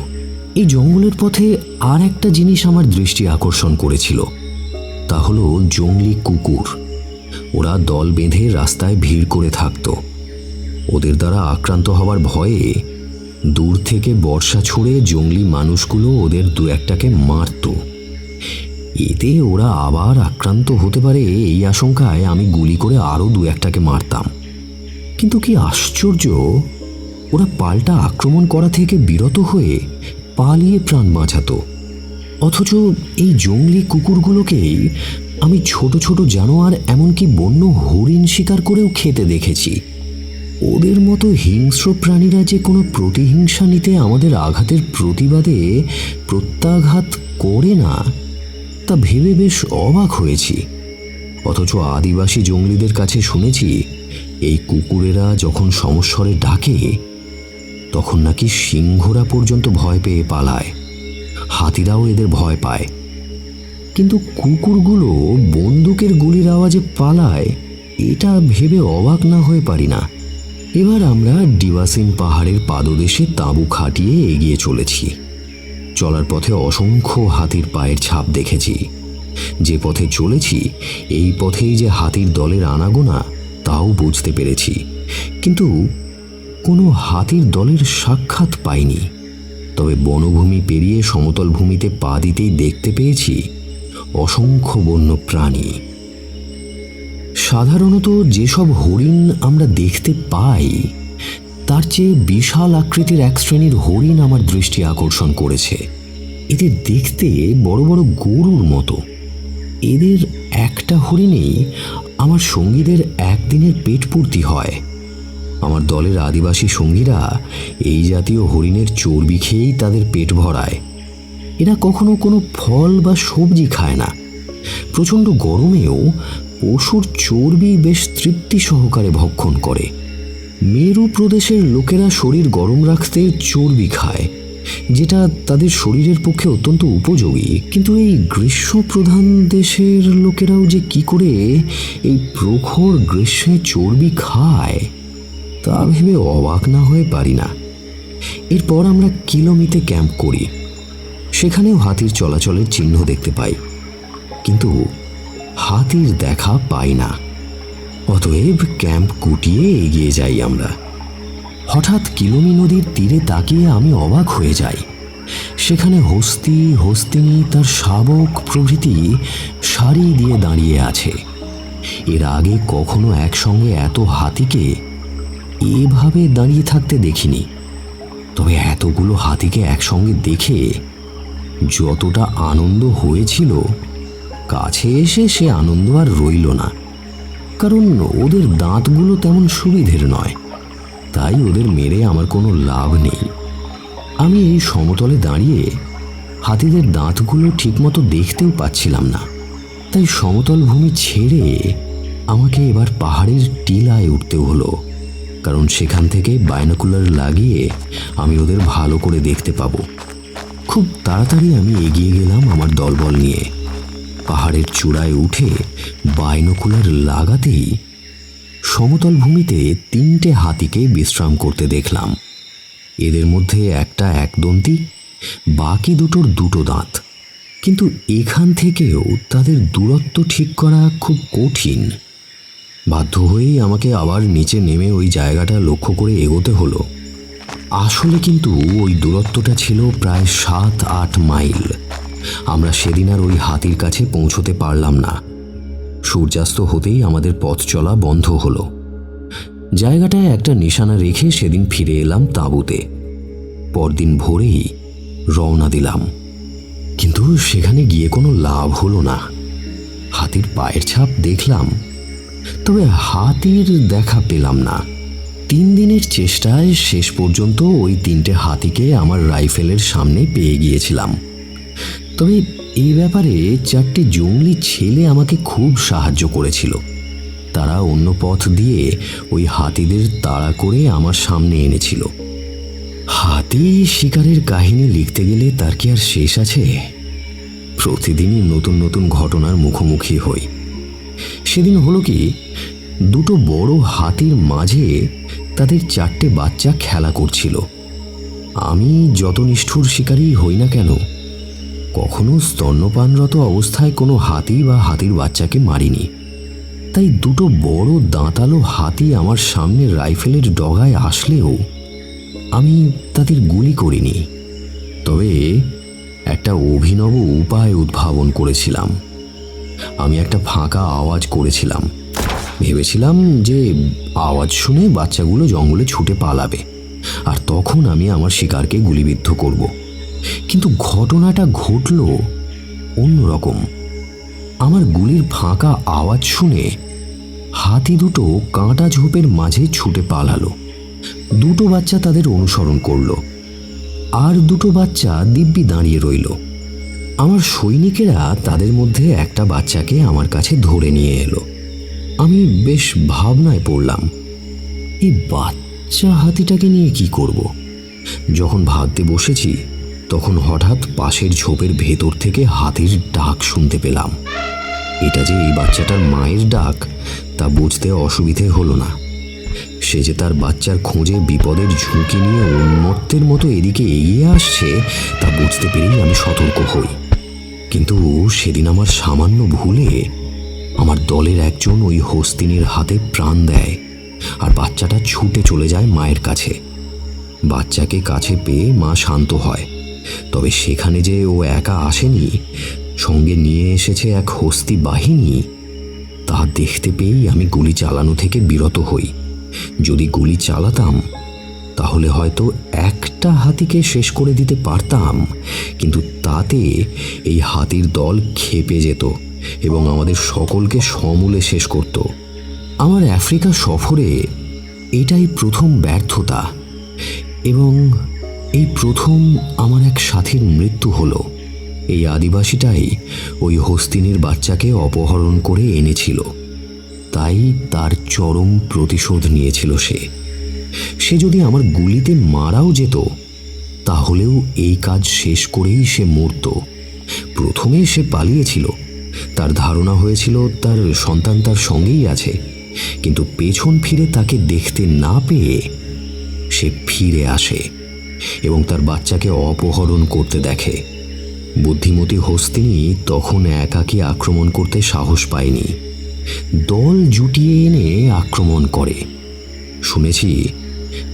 এই জঙ্গলের পথে আর একটা জিনিস আমার দৃষ্টি আকর্ষণ করেছিল, তা হলো জংলি কুকুর। ওরা দল বেঁধে রাস্তায় ভিড় করে থাকত। ওদের দ্বারা আক্রান্ত হওয়ার ভয়ে দূর থেকে বর্ষা ছুঁড়ে জংলি মানুষগুলো ওদের 2-1টাকে মারত। এতে ওরা আবার আক্রান্ত হতে পারে এই আশঙ্কায় আমি গুলি করে আরও 2-1টাকে মারতাম। কিন্তু কি আশ্চর্য, ওরা পাল্টা আক্রমণ করা থেকে বিরত হয়ে পালিয়ে প্রাণ বাঁচাত। অথচ এই জংলি কুকুরগুলোকেই আমি ছোট ছোট জানোয়ার, এমনকি বন্য হরিণ শিকার করেও খেতে দেখেছি। ওদের মতো হিংস্র প্রাণীরা যে কোনো প্রতিহিংসা নিতে আমাদের আঘাতের প্রতিবাদে প্রত্যাঘাত করে না, তা ভেবে বেশ অবাক হয়েছি। অথচ আদিবাসী জঙ্গলিদের কাছে শুনেছি, এই কুকুরেরা যখন সমস্বরে ডাকে, তখন নাকি সিংহরা পর্যন্ত ভয় পেয়ে পালায়। হাতিরাও এদের ভয় পায়। কিন্তু কুকুরগুলো বন্দুকের গুলির আওয়াজে পালায়, এটা ভেবে অবাক না হয়ে পারি না। এবার আমরা ডিওয়াসিন পাহাড়ের পাদদেশে তাঁবু খাটিয়ে এগিয়ে চলেছি। চলার পথে অসংখ্য হাতির পায়ের ছাপ দেখেছি। যে পথে চলেছি, এই পথেই যে হাতির দলের আনাগোনা, তাও বুঝতে পেরেছি। কিন্তু কোনো হাতির দলের সাক্ষাৎ পাইনি। তবে বনভূমি পেরিয়ে সমতল ভূমিতে পা দিতেই দেখতে পেয়েছি অসংখ্য বন্য প্রাণী। সাধারণত যেসব হরিণ আমরা দেখতে পাই তার চেয়ে বিশাল আকৃতির এক শ্রেণীর হরিণ আমার দৃষ্টি আকর্ষণ করেছে। এদের দেখতে বড় বড় গরুর মতো। এদের একটা হরিণেই আমার সঙ্গীদের একদিনের পেট পূর্তি হয়। আমার দলের আদিবাসী সঙ্গীরা এই জাতীয় হরিণের চর্বি খেয়েই তাদের পেট ভরায়। এরা কখনো কোনো ফল বা সবজি খায় না। প্রচণ্ড গরমেও পশুর চর্বি বেশ তৃপ্তি সহকারে ভক্ষণ করে। মেরু প্রদেশের লোকেরা শরীর গরম রাখতে চর্বি খায়, যেটা তাদের শরীরের পক্ষে অত্যন্ত উপযোগী। কিন্তু এই গ্রীষ্মপ্রধান দেশের লোকেরাও যে কি করে এই প্রখর গ্রীষ্মে চর্বি খায় তা ভেবে অবাক না হয়ে পারি না। এরপর আমরা কিলোমিতে ক্যাম্প করি। সেখানেও হাতির চলাচলের চিহ্ন দেখতে পাই, কিন্তু হাতির দেখা পাই না। অতএব ক্যাম্প গুটিয়ে এগিয়ে যাই আমরা। হঠাৎ কিলোমি নদীর তীরে তাকিয়ে আমি অবাক হয়ে যাই। সেখানে হস্তি, হস্তিনী, তার শাবক প্রভৃতি সারি দিয়ে দাঁড়িয়ে আছে। এর আগে কখনো একসঙ্গে এত হাতিকে এভাবে দাঁড়িয়ে থাকতে দেখিনি। তবে এতগুলো হাতিকে একসঙ্গে দেখে যতটা আনন্দ হয়েছিল, কাছে এসে সে আনন্দ আর রইল না। কারণ ওদের দাঁতগুলো তেমন সুবিধের নয়, তাই ওদের মেরে আমার কোনো লাভ নেই। আমি এই সমতলে দাঁড়িয়ে হাতিদের দাঁতগুলো ঠিকমতো দেখতেও পাচ্ছিলাম না। তাই সমতল ভূমি ছেড়ে আমাকে এবার পাহাড়ের টিলায় উঠতে হলো, কারণ সেখান থেকে বাইনোকুলার লাগিয়ে আমি ওদের ভালো করে দেখতে পাবো। খুব তাড়াতাড়ি আমি এগিয়ে গেলাম আমার দলবল নিয়ে। পাহাড়ের চূড়ায় উঠে বাইনোকুলার লাগাতেই সমতল ভূমিতে 3টে হাতিকে বিশ্রাম করতে দেখলাম। এদের মধ্যে একটা একদন্তী, বাকি দুটোর 2টো দাঁত। কিন্তু এখান থেকেও তাদের দূরত্ব ঠিক করা খুব কঠিন। বাধ্য হয়েই আমাকে আবার নিচে নেমে ওই জায়গাটা লক্ষ্য করে এগোতে হলো। আসলে কিন্তু ওই দূরত্বটা ছিল প্রায় 7-8 মাইল। আমরা সেদিন আর ওই হাতির কাছে পৌঁছতে পারলাম না। সূর্যাস্ত হতেই আমাদের পথ চলা বন্ধ হলো। জায়গাটায় একটা নিশানা রেখে সেদিন ফিরে এলাম তাঁবুতে। পরদিন ভোরেই রওনা দিলাম, কিন্তু সেখানে গিয়ে কোনো লাভ হলো না। হাতির পায়ের ছাপ দেখলাম, তবে হাতির দেখা পেলাম না। 3 দিনের চেষ্টায় শেষ পর্যন্ত ওই 3টে হাতিকে আমার রাইফেলের সামনে পেয়ে গিয়েছিলাম। তবে এই ব্যাপারে 4টে জঙ্গলি ছেলে আমাকে খুব সাহায্য করেছিল। তারা অন্য পথ দিয়ে ওই হাতিদের তাড়া করে আমার সামনে এনেছিল। হাতি শিকারের কাহিনী লিখতে গেলে তার কি আর শেষ আছে? প্রতিদিনই নতুন নতুন ঘটনার মুখোমুখি হই। সেদিন হলো কি, 2টো বড় হাতির মাঝে তাদের 4টে বাচ্চা খেলা করছিল। আমি যত নিষ্ঠুর শিকারী হই না কেন, কখনো স্তন্যপানরত অবস্থায় কোনো হাতি বা হাতির বাচ্চাকে মারিনি। তাই 2টো বড় দাঁতালো হাতি আমার সামনে রাইফেলের ডগায় আসলেও আমি তাদের গুলি করিনি। তবে একটা অভিনব উপায় উদ্ভাবন করেছিলাম। আমি একটা ফাঁকা আওয়াজ করেছিলাম। ভেবেছিলাম যে আওয়াজ শুনে বাচ্চাগুলো জঙ্গলে ছুটে পালাবে, আর তখন আমি আমার শিকারকে গুলিবিদ্ধ করব। কিন্তু ঘটনাটা ঘটল অন্যরকম। আমার গুলির ফাঁকা আওয়াজ শুনে হাতি দুটো কাঁটা ঝোপের মাঝে ছুটে পালালো। 2টো বাচ্চা তাদের অনুসরণ করলো, আর 2টো বাচ্চা দিব্যি দাঁড়িয়ে রইল। আমার সৈনিকেরা তাদের মধ্যে একটা বাচ্চাকে আমার কাছে ধরে নিয়ে এলো। আমি বেশ ভাবনায় পড়লাম, এই বাচ্চা হাতিটাকে নিয়ে কি করব। যখন ভাবতে বসেছি, তখন হঠাৎ পাশের ঝোপের ভেতর থেকে হাতির ডাক শুনতে পেলাম। এটা যে এই বাচ্চাটার মায়ের ডাক তা বুঝতে অসুবিধে হলো না। সে যে তার বাচ্চার খোঁজে বিপদের ঝুঁকি নিয়ে উন্মত্তের মতো এদিকে এগিয়ে আসছে তা বুঝতে পেরেই আমি সতর্ক হই। কিন্তু সেদিন আমার সামান্য ভুলে আমার দলের একজন ওই হস্তিনীর হাতে প্রাণ দেয়। আর বাচ্চাটা ছুটে চলে যায় মায়ের কাছে। বাচ্চাকে কাছে পেয়ে মা শান্ত হয়, তবে সেখানে যে ও একা আসেনি, সঙ্গে নিয়ে এসেছে এক হস্তি বাহিনী, তা দেখতে পেয়েই আমি গুলি চালানো থেকে বিরত হই। যদি গুলি চালাতাম তাহলে হয়তো একটা হাতিকে শেষ করে দিতে পারতাম, কিন্তু তাতে এই হাতির দল ক্ষেপে যেত এবং আমাদের সকলকে সমূলে শেষ করত। আমার আফ্রিকা সফরে এটাই প্রথম ব্যর্থতা, এবং এই প্রথম আমার এক সাথীর মৃত্যু হলো। এই আদিবাসীটাই ওই হস্তিনীর বাচ্চাকে অপহরণ করে এনেছিল, তাই তার চরম প্রতিশোধ নিয়েছিল সে যদি আমার গুলিতে মারাও যেত তাহলেও এই কাজ শেষ করেই সে মরত। প্রথমে সে পালিয়েছিল, তার ধারণা হয়েছিল তার সন্তান তার সঙ্গেই আছে, কিন্তু পেছন ফিরে তাকে দেখতে না পেয়ে সে ফিরে আসে এবং তার বাচ্চাকে অপহরণ করতে দেখে। বুদ্ধিমতী হস্তিনী তখন একাকী আক্রমণ করতে সাহস পায়নি, দল জুটিয়ে এনে আক্রমণ করে। শুনেছি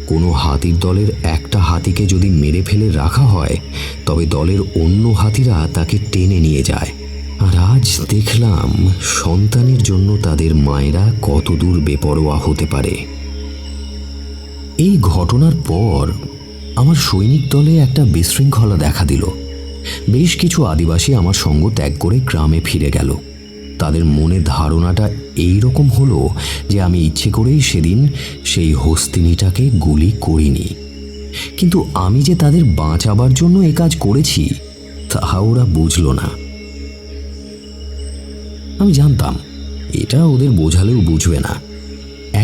কোনো হাতির দলের একটা হাতিকে যদি মেরে ফেলে রাখা হয় তবে দলের অন্য হাতিরা তাকে টেনে নিয়ে যায়। আর আজ দেখলাম সন্তানের জন্য তাদের মায়েরা কতদূর বেপরোয়া হতে পারে। এই ঘটনার পর আমার সৈনিক দলে একটা বিশৃঙ্খলা দেখা দিল। বেশ কিছু আদিবাসী আমার সঙ্গ ত্যাগ করে গ্রামে ফিরে গেল। তাদের মনে ধারণাটা এই রকম হলো যে আমি ইচ্ছে করেই সেদিন সেই হস্তিনীটাকে গুলি করিনি, কিন্তু আমি যে তাদের বাঁচাবার জন্য এ কাজ করেছি তা ওরা বুঝল না। আমি জানতাম এটা ওদের বোঝালেও বুঝবে না।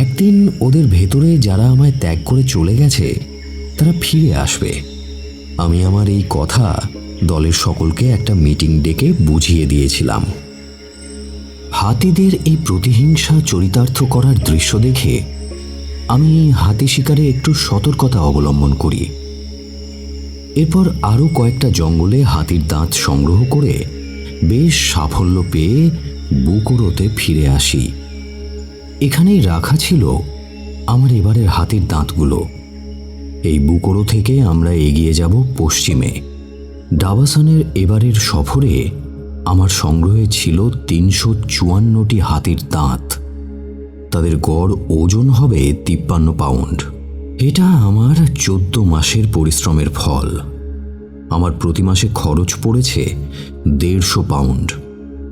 একদিন ওদের ভেতরে যারা আমায় ত্যাগ করে চলে গেছে তারা ফিরে আসবে। আমি আমার এই কথা দলের সকলকে একটা মিটিং ডেকে বুঝিয়ে দিয়েছিলাম। হাতিদের এই প্রতিহিংসা চরিতার্থ করার দৃশ্য দেখে আমি হাতি শিকারে একটু সতর্কতা অবলম্বন করি। এরপর আরও কয়েকটা জঙ্গলে হাতির দাঁত সংগ্রহ করে বেশ সাফল্য পেয়ে বুকোরোতে ফিরে আসি। এখানেই রাখা ছিল আমার এবারের হাতির দাঁতগুলো। এই বুকোরো থেকে আমরা এগিয়ে যাব পশ্চিমে। ডাবাসানের এবারের সফরে আমার সংগ্রহে ছিল ৩৫৪টি হাতির দাঁত। তাদের গড় ওজন হবে ৫৩ পাউন্ড। এটা আমার ১৪ মাসের পরিশ্রমের ফল। আমার প্রতি মাসে খরচ পড়েছে ১৫০ পাউন্ড।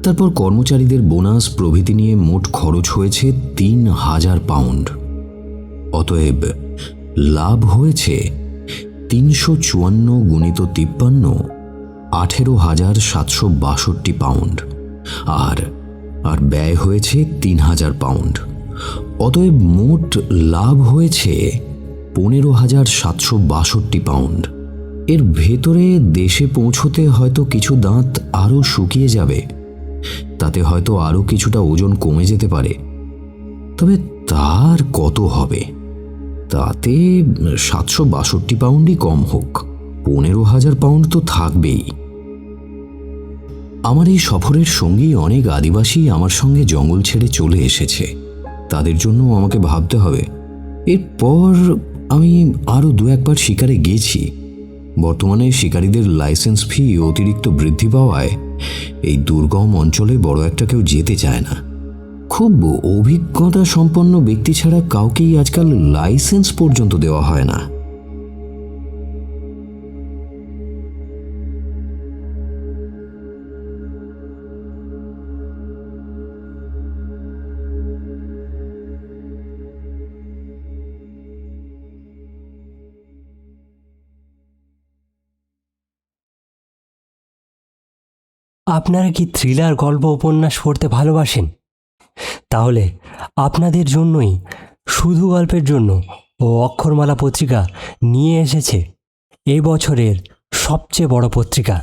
তারপর কর্মচারীদের বোনাস প্রভৃতি নিয়ে মোট খরচ হয়েছে ৩,০০০ পাউন্ড। অতএব লাভ হয়েছে ৩৫৪ গুণিত ৫৩ ১৮,৭৬২ পাউন্ড, আর ব্যয় হয়েছে ৩,০০০ পাউন্ড। অতএব মোট লাভ হয়েছে ১৫,৭৬২ পাউন্ড। এর ভেতরে দেশে পৌঁছতে হয়তো কিছু দাঁত আরও শুকিয়ে যাবে, তাতে হয়তো আরও কিছুটা ওজন কমে যেতে পারে, তবে তার কত হবে? তাতে ৭৬২ পাউন্ডই কম হোক, ১৫,০০০ পাউন্ড তো থাকবেই। আমার এই সফরের সঙ্গী অনেক আদিবাসী আমার সঙ্গে জঙ্গল ছেড়ে চলে এসেছে, তাদের জন্য আমাকে ভাবতে হবে। এরপর আমি আরও ২-১বার শিকারে গেছি। বর্তমানে শিকারীদের লাইসেন্স ফি অতিরিক্ত বৃদ্ধি পাওয়ায় এই দুর্গম অঞ্চলে বড় একটা কেউ যেতে চায় না। খুব অভিজ্ঞতা সম্পন্ন ব্যক্তি ছাড়া কাউকেই আজকাল লাইসেন্স পর্যন্ত দেওয়া হয় না। আপনারা কি থ্রিলার গল্প উপন্যাস পড়তে ভালোবাসেন? তাহলে আপনাদের জন্যই শুধু গল্পের জন্য ও অক্ষরমালা পত্রিকা নিয়ে এসেছে এই বছরের সবচেয়ে বড় পত্রিকা,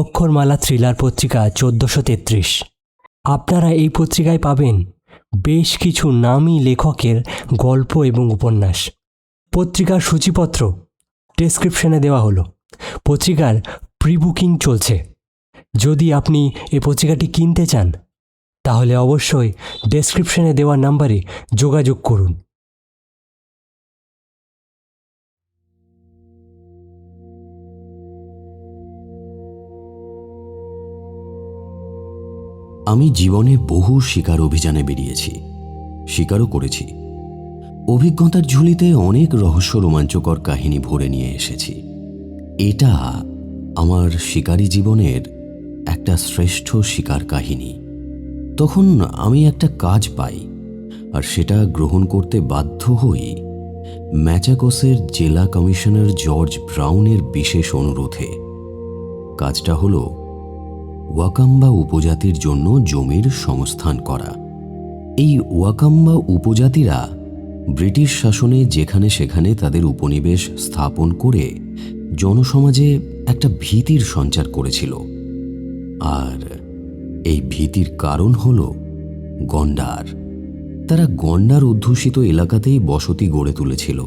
অক্ষরমালা থ্রিলার পত্রিকা ১৪৩৩। আপনারা এই পত্রিকায় পাবেন বেশ কিছু নামী লেখকের গল্প এবং উপন্যাস। পত্রিকার সূচিপত্র ডেসক্রিপশনে দেওয়া হলো। পত্রিকার প্রি বুকিং চলছে। যদি আপনি এই পত্রিকাটি কিনতে চান তাহলে অবশ্যই ডেসক্রিপশনে দেওয়া নাম্বারে যোগাযোগ করুন। আমি জীবনে বহু শিকার অভিযানে বেরিয়েছি, শিকারও করেছি। অভিজ্ঞতার ঝুলিতে অনেক রহস্য রোমাঞ্চকর কাহিনী ভরে নিয়ে এসেছি। এটা আমার শিকারী জীবনের একটা শ্রেষ্ঠ শিকার কাহিনী। তখন আমি একটা কাজ পাই, আর সেটা গ্রহণ করতে বাধ্য হই ম্যাচাকোসের জেলা কমিশনার জর্জ ব্রাউনের বিশেষ অনুরোধে। কাজটা হলো ওয়াকাম্বা উপজাতির জন্য জমির সংস্থান করা। এই ওয়াকাম্বা উপজাতিরা ব্রিটিশ শাসনে যেখানে সেখানে তাদের উপনিবেশ স্থাপন করে জনসমাজে একটা ভীতির সঞ্চার করেছিল। আর এই ভীতির কারণ হল গন্ডার। তারা গন্ডার অধ্যুষিত এলাকাতেই বসতি গড়ে তুলেছিল।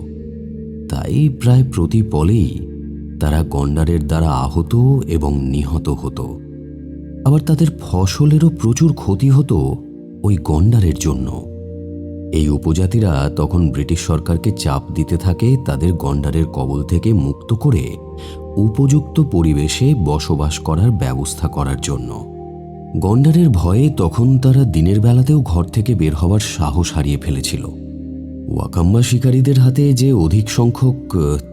তাই প্রায় প্রতি পলেই তারা গন্ডারের দ্বারা আহত এবং নিহত হতো। আবার তাদের ফসলেরও প্রচুর ক্ষতি হতো ওই গন্ডারের জন্য। এই উপজাতিরা তখন ব্রিটিশ সরকারকে চাপ দিতে থাকে তাদের গন্ডারের কবল থেকে মুক্ত করে উপযুক্ত পরিবেশে বসবাস করার ব্যবস্থা করার জন্য। গন্ডারের ভয়ে তখন তারা দিনের বেলাতেও ঘর থেকে বের হওয়ার সাহস হারিয়ে ফেলেছিল। ওয়াকাম্বা শিকারীদের হাতে যে অধিক সংখ্যক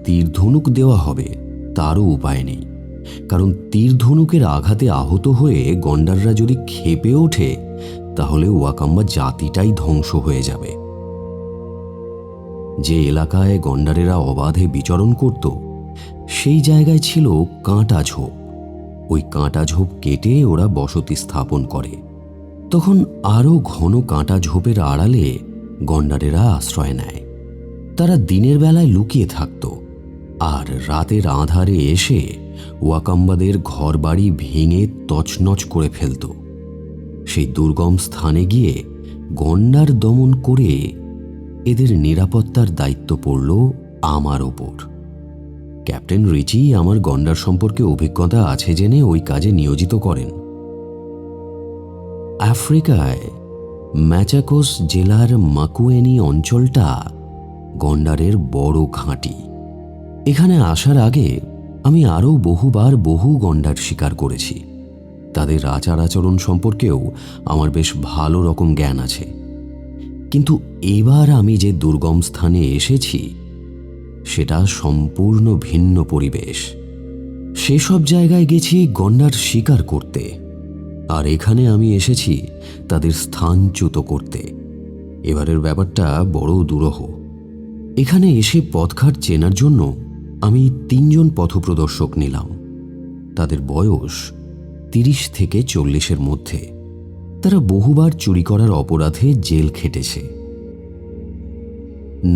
তীর ধনুক দেওয়া হবে তারও উপায় নেই, কারণ তীর ধনুকের আঘাতে আহত হয়ে গন্ডাররা যদি ক্ষেপে ওঠে তাহলে ওয়াকাম্বা জাতিটাই ধ্বংস হয়ে যাবে। যে এলাকায় গন্ডারেরা অবাধে বিচরণ করত সেই জায়গায় ছিল কাঁটা ঝোপ। ওই কাঁটা ঝোপ কেটে ওরা বসতি স্থাপন করে। তখন আরও ঘন কাঁটা ঝোপের আড়ালে গন্ডারেরা আশ্রয় নেয়। তারা দিনের বেলায় লুকিয়ে থাকত, আর রাতের আঁধারে এসে ওয়াকাম্বাদের ঘরবাড়ি ভেঙে তছনছ করে ফেলত। সেই দুর্গম স্থানে গিয়ে গন্ডার দমন করে এদের নিরাপত্তার দায়িত্ব পড়ল আমার ওপর। ক্যাপ্টেন রিচি আমার গন্ডার সম্পর্কে অভিজ্ঞতা আছে জেনে ওই কাজে নিয়োজিত করেন। আফ্রিকায় ম্যাচাকোস জেলার মাকুয়েনি অঞ্চলটা গন্ডারের বড় ঘাঁটি। এখানে আসার আগে আমি আরও বহুবার বহু গন্ডার শিকার করেছি। তাদের আচার আচরণ সম্পর্কেও আমার বেশ ভালো রকম জ্ঞান আছে। কিন্তু এবার আমি যে দুর্গম স্থানে এসেছি সেটা সম্পূর্ণ ভিন্ন পরিবেশ। সেসব জায়গায় গেছি গন্ডার শিকার করতে, আর এখানে আমি এসেছি তাদের স্থানচ্যুত করতে। এবারের ব্যাপারটা বড় দুরূহ। এখানে এসে পথঘাট চেনার জন্য আমি 3 জন পথপ্রদর্শক নিলাম। তাদের বয়স 30 থেকে 40-এর মধ্যে। তারা বহুবার চুরি করার অপরাধে জেল খেটেছে।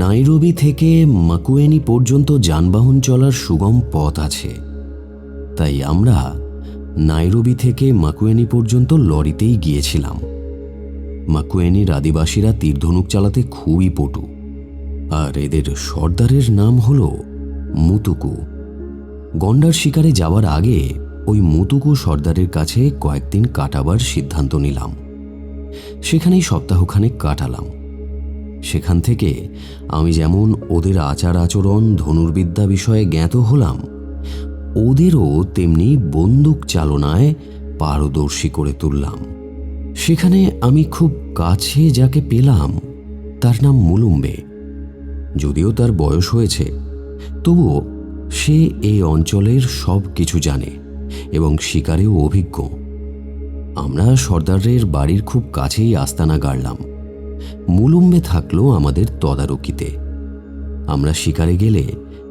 নাইরোবি থেকে মাকুয়েনি পর্যন্ত যানবাহন চলার সুগম পথ আছে, তাই আমরা নাইরোবি থেকে মাকুয়েনি পর্যন্ত লরিতেই গিয়েছিলাম। মাকুয়েনির আদিবাসীরা তীরধনুক চালাতে খুবই পটু, আর এদের সর্দারের নাম হল মুতুকু। গন্ডার শিকারে যাওয়ার আগে ওই মুতুকু সর্দারের কাছে কয়েকদিন কাটাবার সিদ্ধান্ত নিলাম। সেখানেই সপ্তাহখানেক কাটালাম। সেখান থেকে আমি যেমন ওদের আচার আচরণ ধনুর্বিদ্যা বিষয়ে জ্ঞাত হলাম, ওদেরও তেমনি বন্দুক চালনায় পারদর্শী করে তুললাম। সেখানে আমি খুব কাছে যাকে পেলাম তার নাম মুলুম্বে। যদিও তার বয়স হয়েছে, তবুও সে এই অঞ্চলের সব কিছু জানে এবং শিকারেও অভিজ্ঞ। আমরা সর্দারের বাড়ির খুব কাছেই আস্তানা গাড়লাম। মুলুম্বে থাকলো আমাদের তদারকিতে। আমরা শিকারে গেলে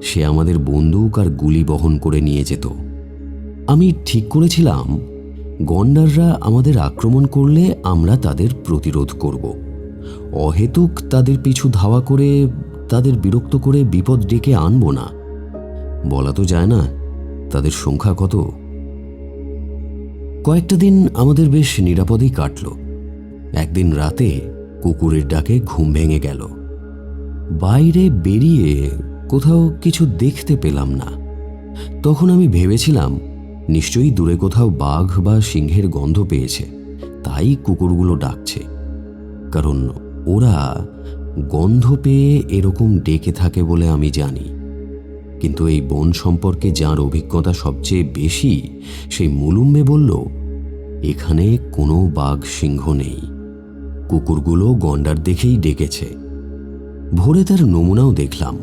সে আমাদের বন্দুক আর গুলি বহন করে নিয়ে যেত। আমি ঠিক করেছিলাম গন্ডাররা আমাদের আক্রমণ করলে আমরা তাদের প্রতিরোধ করব। অহেতুক তাদের পিছু ধাওয়া করে তাদের বিরক্ত করে বিপদ ডেকে আনব না। বলা তো যায় না তাদের সংখ্যা কত। কয়েকটা দিন আমাদের বেশ নিরাপদেই কাটল। একদিন রাতে কুকুরের ডাকে ঘুম ভেঙে গেল। বাইরে বেরিয়ে কোথাও কিছু দেখতে পেলাম না। তখন আমি ভেবেছিলাম নিশ্চয়ই দূরে কোথাও বাঘ বা সিংহের গন্ধ পেয়েছে, তাই কুকুরগুলো ডাকছে, কারণ ওরা গন্ধ পেয়ে এরকম ডেকে থাকে বলে আমি জানি। কিন্তু এই বন সম্পর্কে যার অভিজ্ঞতা সবচেয়ে বেশি, সেই মুলুম্বে বলল, এখানে কোনো বাঘ সিংহ নেই, কুকুরগুলো গন্ডার দেখেই ডেকেছে। ভোরে তার নমুনাও দেখলাম।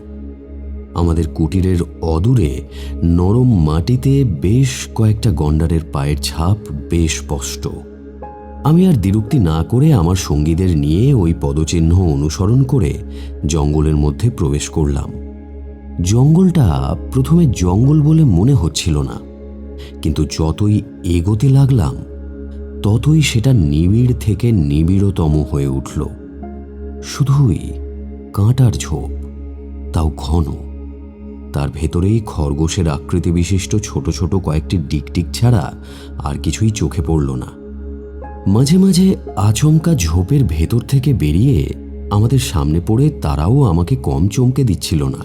আমাদের কুটিরের অদূরে নরম মাটিতে বেশ কয়েকটা গন্ডারের পায়ের ছাপ বেশ স্পষ্ট। আমি আর দ্বিরুক্তি না করে আমার সঙ্গীদের নিয়ে ওই পদচিহ্ন অনুসরণ করে জঙ্গলের মধ্যে প্রবেশ করলাম। জঙ্গলটা প্রথমে জঙ্গল বলে মনে হচ্ছিল না, কিন্তু যতই এগোতে লাগলাম ততই সেটা নিবিড় থেকে নিবিড়তম হয়ে উঠল। শুধুই কাঁটার ঝোপ, তাও ঘন। তার ভেতরেই খরগোশের আকৃতি বিশিষ্ট ছোট ছোট কয়েকটি ডিকটিক ছাড়া আর কিছুই চোখে পড়ল না। মাঝে মাঝে আচমকা ঝোপের ভেতর থেকে বেরিয়ে আমাদের সামনে পড়ে তারাও আমাকে কম চমকে দিচ্ছিল না।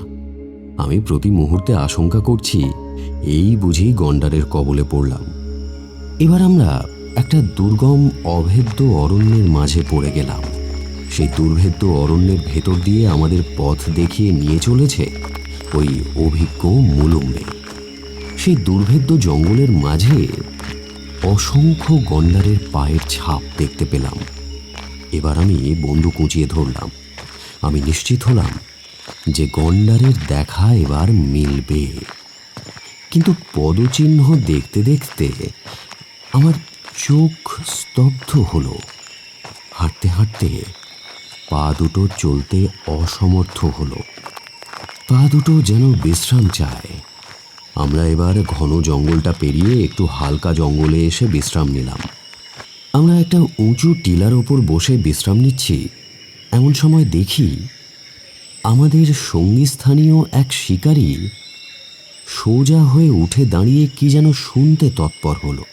আমি প্রতি মুহূর্তে আশঙ্কা করছি এই বুঝি গন্ডারের কবলে পড়লাম। এবার আমরা একটা দুর্গম অভেদ্য অরণ্যের মাঝে পড়ে গেলাম। সেই দুর্ভেদ্য অরণ্যের ভেতর দিয়ে আমাদের পথ দেখিয়ে নিয়ে চলেছে ওই অভিজ্ঞ মুলুম্বে। সেই দুর্ভেদ্য জঙ্গলের মাঝে অসংখ্য গন্ডারের পায়ের ছাপ দেখতে পেলাম। এবার আমি বন্দুক উঁচিয়ে ধরলাম। আমি নিশ্চিত হলাম যে গন্ডারের দেখা এবার মিলবে। কিন্তু পদচিহ্ন দেখতে দেখতে আমার চোখ স্তব্ধ হলো। হাঁটতে হাঁটতে পা দুটো চলতে অসমর্থ হলো। পা দুটো যেন বিশ্রাম চায়। আমরা এবার ঘন জঙ্গলটা পেরিয়ে একটু হালকা জঙ্গলে এসে বিশ্রাম নিলাম। আমরা একটা উঁচু টিলার ওপর বসে বিশ্রাম নিচ্ছি, এমন সময় দেখি আমাদের সঙ্গীস্থানীয় এক শিকারী সোজা হয়ে উঠে দাঁড়িয়ে কি যেন শুনতে তৎপর হলো।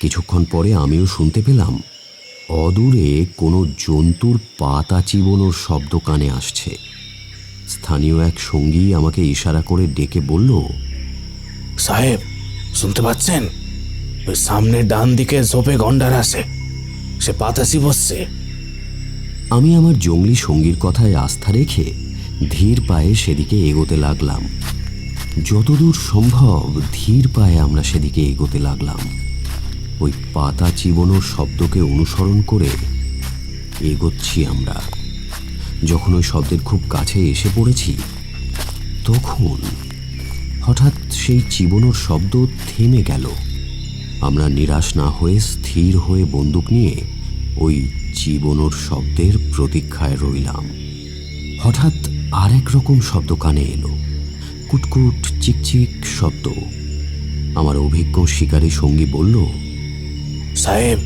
কিছুক্ষণ পরে আমিও শুনতে পেলাম অদূরে কোনো জন্তুর পাতা চিবোনোর শব্দ কানে আসছে। স্থানীয় এক সঙ্গী আমাকে ইশারা করে ডেকে বলল, সাহেব, শুনতে পাচ্ছেন? ওই সামনে ডান দিকে ঝোপে গন্ডার আছে, সে পাতা চিবোচ্ছে। আমি আমার জঙ্গলি সঙ্গীর কথায় আস্থা রেখে ধীর পায়ে সেদিকে এগোতে লাগলাম। যতদূর সম্ভব ধীর পায়ে আমরা সেদিকে এগোতে লাগলাম। ওই পাতা চিবোনোর শব্দকে অনুসরণ করে এগোচ্ছি আমরা। যখন ওই শব্দের খুব কাছে এসে পড়েছি, তখন হঠাৎ সেই চিবোনোর শব্দ থেমে গেল। আমরা নিরাশ না হয়ে স্থির হয়ে বন্দুক নিয়ে ওই চিবোনোর শব্দের প্রতীক্ষায় রইলাম। হঠাৎ আরেক রকম শব্দ কানে এলো, কুটকুট চিকচিক শব্দ। আমার অভিজ্ঞ শিকারী সঙ্গী বলল, সাহেব,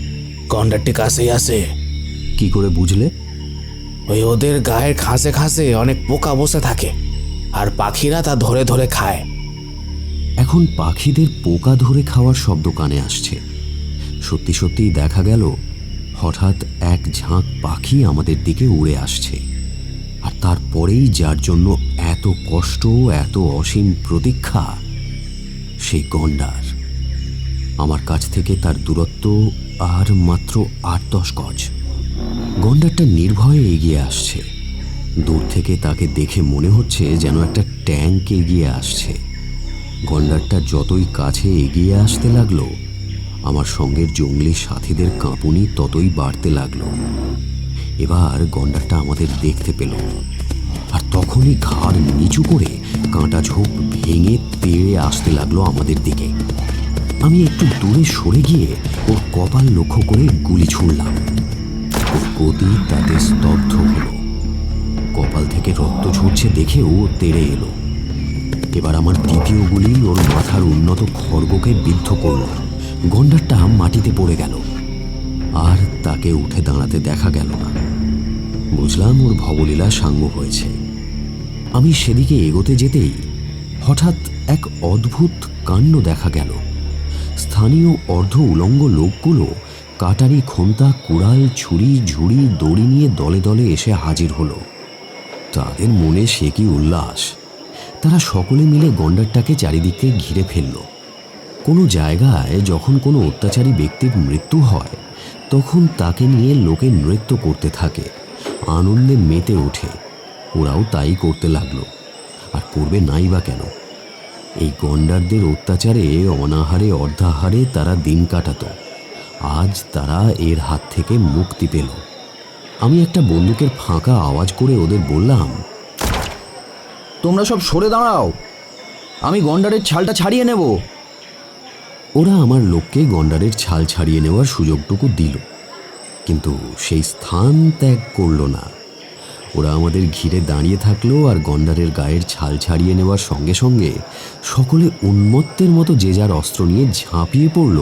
গন্ডারটি কাছেই আছে। কি করে বুঝলে? ওই ওদের গায়ের খাঁচে খাঁচে অনেক পোকা বসে থাকে, আর পাখিরা তা ধরে ধরে খায়। এখন পাখিদের পোকা ধরে খাওয়ার শব্দ কানে আসছে। সত্যি সত্যিই দেখা গেল হঠাৎ এক ঝাঁক পাখি আমাদের দিকে উড়ে আসছে। আর তারপরেই যার জন্য এত কষ্ট, এত অসীম প্রতীক্ষা, সেই গন্ডার। আমার কাছ থেকে তার দূরত্ব আর মাত্র ৮-১০ গজ। গন্ডারটা নির্ভয়ে এগিয়ে আসছে। দূর থেকে তাকে দেখে মনে হচ্ছে যেন একটা ট্যাঙ্ক এগিয়ে আসছে। গন্ডারটা যতই কাছে এগিয়ে আসতে লাগলো, আমার সঙ্গের জঙ্গলি সাথীদের কাঁপুনি ততই বাড়তে লাগলো। এবার গন্ডারটা আমাদের দেখতে পেল, আর তখনই ঘাড় নিচু করে কাঁটা ঝোপ ভেঙে তেড়ে আসতে লাগলো আমাদের দিকে। আমি একটু দূরে সরে গিয়ে ওর কপাল লক্ষ্য করে গুলি ছুঁড়লাম। ওর গতি তাতে স্তব্ধ হলো। কপাল থেকে রক্ত ঝরছে দেখে ও তেড়ে এলো। এবার আমার দ্বিতীয় গুলি ওর মাথার উন্নত খড়গকে বিদ্ধ করল। গন্ডারটা মাটিতে পড়ে গেল, আর তাকে উঠে দাঁড়াতে দেখা গেল না। বুঝলাম ওর ভবলীলা সাঙ্গ হয়েছে। আমি সেদিকে এগোতে যেতেই হঠাৎ এক অদ্ভুত কাণ্ড দেখা গেল। স্থানীয় অর্ধ উলঙ্গ লোকগুলো কাটারি, খন্তা, কুড়াল, ছুরি, ঝুড়ি, দড়ি নিয়ে দলে দলে এসে হাজির হলো। তাদের মনে সে কি উল্লাস! তারা সকলে মিলে গন্ডারটাকে চারিদিকে ঘিরে ফেলল। কোনো জায়গায় যখন কোনো অত্যাচারী ব্যক্তির মৃত্যু হয় তখন তাকে নিয়ে লোকে নৃত্য করতে থাকে, আনন্দে মেতে ওঠে। ওরাও তাই করতে লাগলো, আর করবে নাই বা কেন? এই গন্ডারদের অত্যাচারে অনাহারে অর্ধাহারে তারা দিন কাটাতো। আজ তারা এর হাত থেকে মুক্তি পেল। আমি একটা বন্দুকের ফাঁকা আওয়াজ করে ওদের বললাম, তোমরা সব সরে দাঁড়াও, আমি গন্ডারের ছালটা ছাড়িয়ে নেব। ওরা আমার লোককে গন্ডারের ছাল ছাড়িয়ে নেওয়ার সুযোগটুকু দিল, কিন্তু সেই স্থান ত্যাগ করল না। ওরা আমাদের ঘিরে দাঁড়িয়ে থাকলো, আর গন্ডারের গায়ের ছাল ছাড়িয়ে নেওয়ার সঙ্গে সঙ্গে সকলে উন্মত্তের মতো যে যার অস্ত্র নিয়ে ঝাঁপিয়ে পড়ল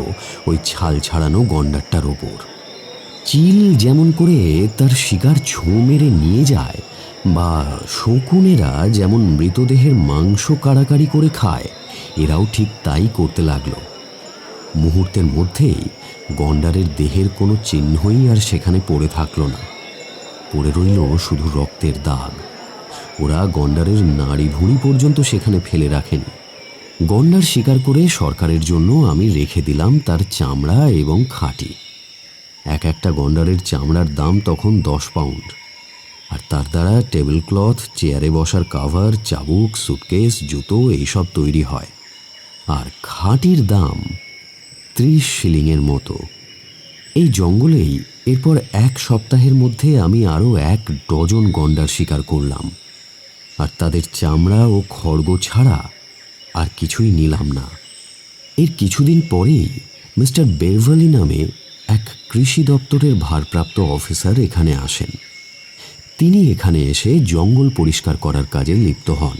ওই ছাল ছাড়ানো গন্ডারটার ওপর। চিল যেমন করে তার শিকার ছোঁ মেরে নিয়ে যায়, বা শকুনেরা যেমন মৃতদেহের মাংস কাড়াকাড়ি করে খায়, এরাও ঠিক তাই করতে লাগলো। মুহূর্তের মধ্যেই গন্ডারের দেহের কোনো চিহ্নই আর সেখানে পড়ে থাকলো না। পড়ে রইল শুধু রক্তের দাগ। ওরা গন্ডারের নাড়ি ভুঁড়ি পর্যন্ত সেখানে ফেলে রাখেনি। গন্ডার শিকার করে সরকারের জন্য আমি রেখে দিলাম তার চামড়া এবং খাঁটি। একটা গন্ডারের চামড়ার দাম তখন 10 পাউন্ড, আর তার দ্বারা টেবিল ক্লথ, চেয়ারে বসার কাভার, চাবুক, সুটকেস, জুতো এইসব তৈরি হয়। আর খাঁটির দাম 30 শিলিংয়ের মতো। এই জঙ্গলেই এরপর 1 সপ্তাহের মধ্যে আমি আরও 1 ডজন গন্ডার শিকার করলাম, আর তাদের চামড়া ও খড়গ ছাড়া আর কিছুই নিলাম না। এর কিছুদিন পরেই মিস্টার বেভারলি নামে এক কৃষি দপ্তরের ভারপ্রাপ্ত অফিসার এখানে আসেন। তিনি এখানে এসে জঙ্গল পরিষ্কার করার কাজে লিপ্ত হন।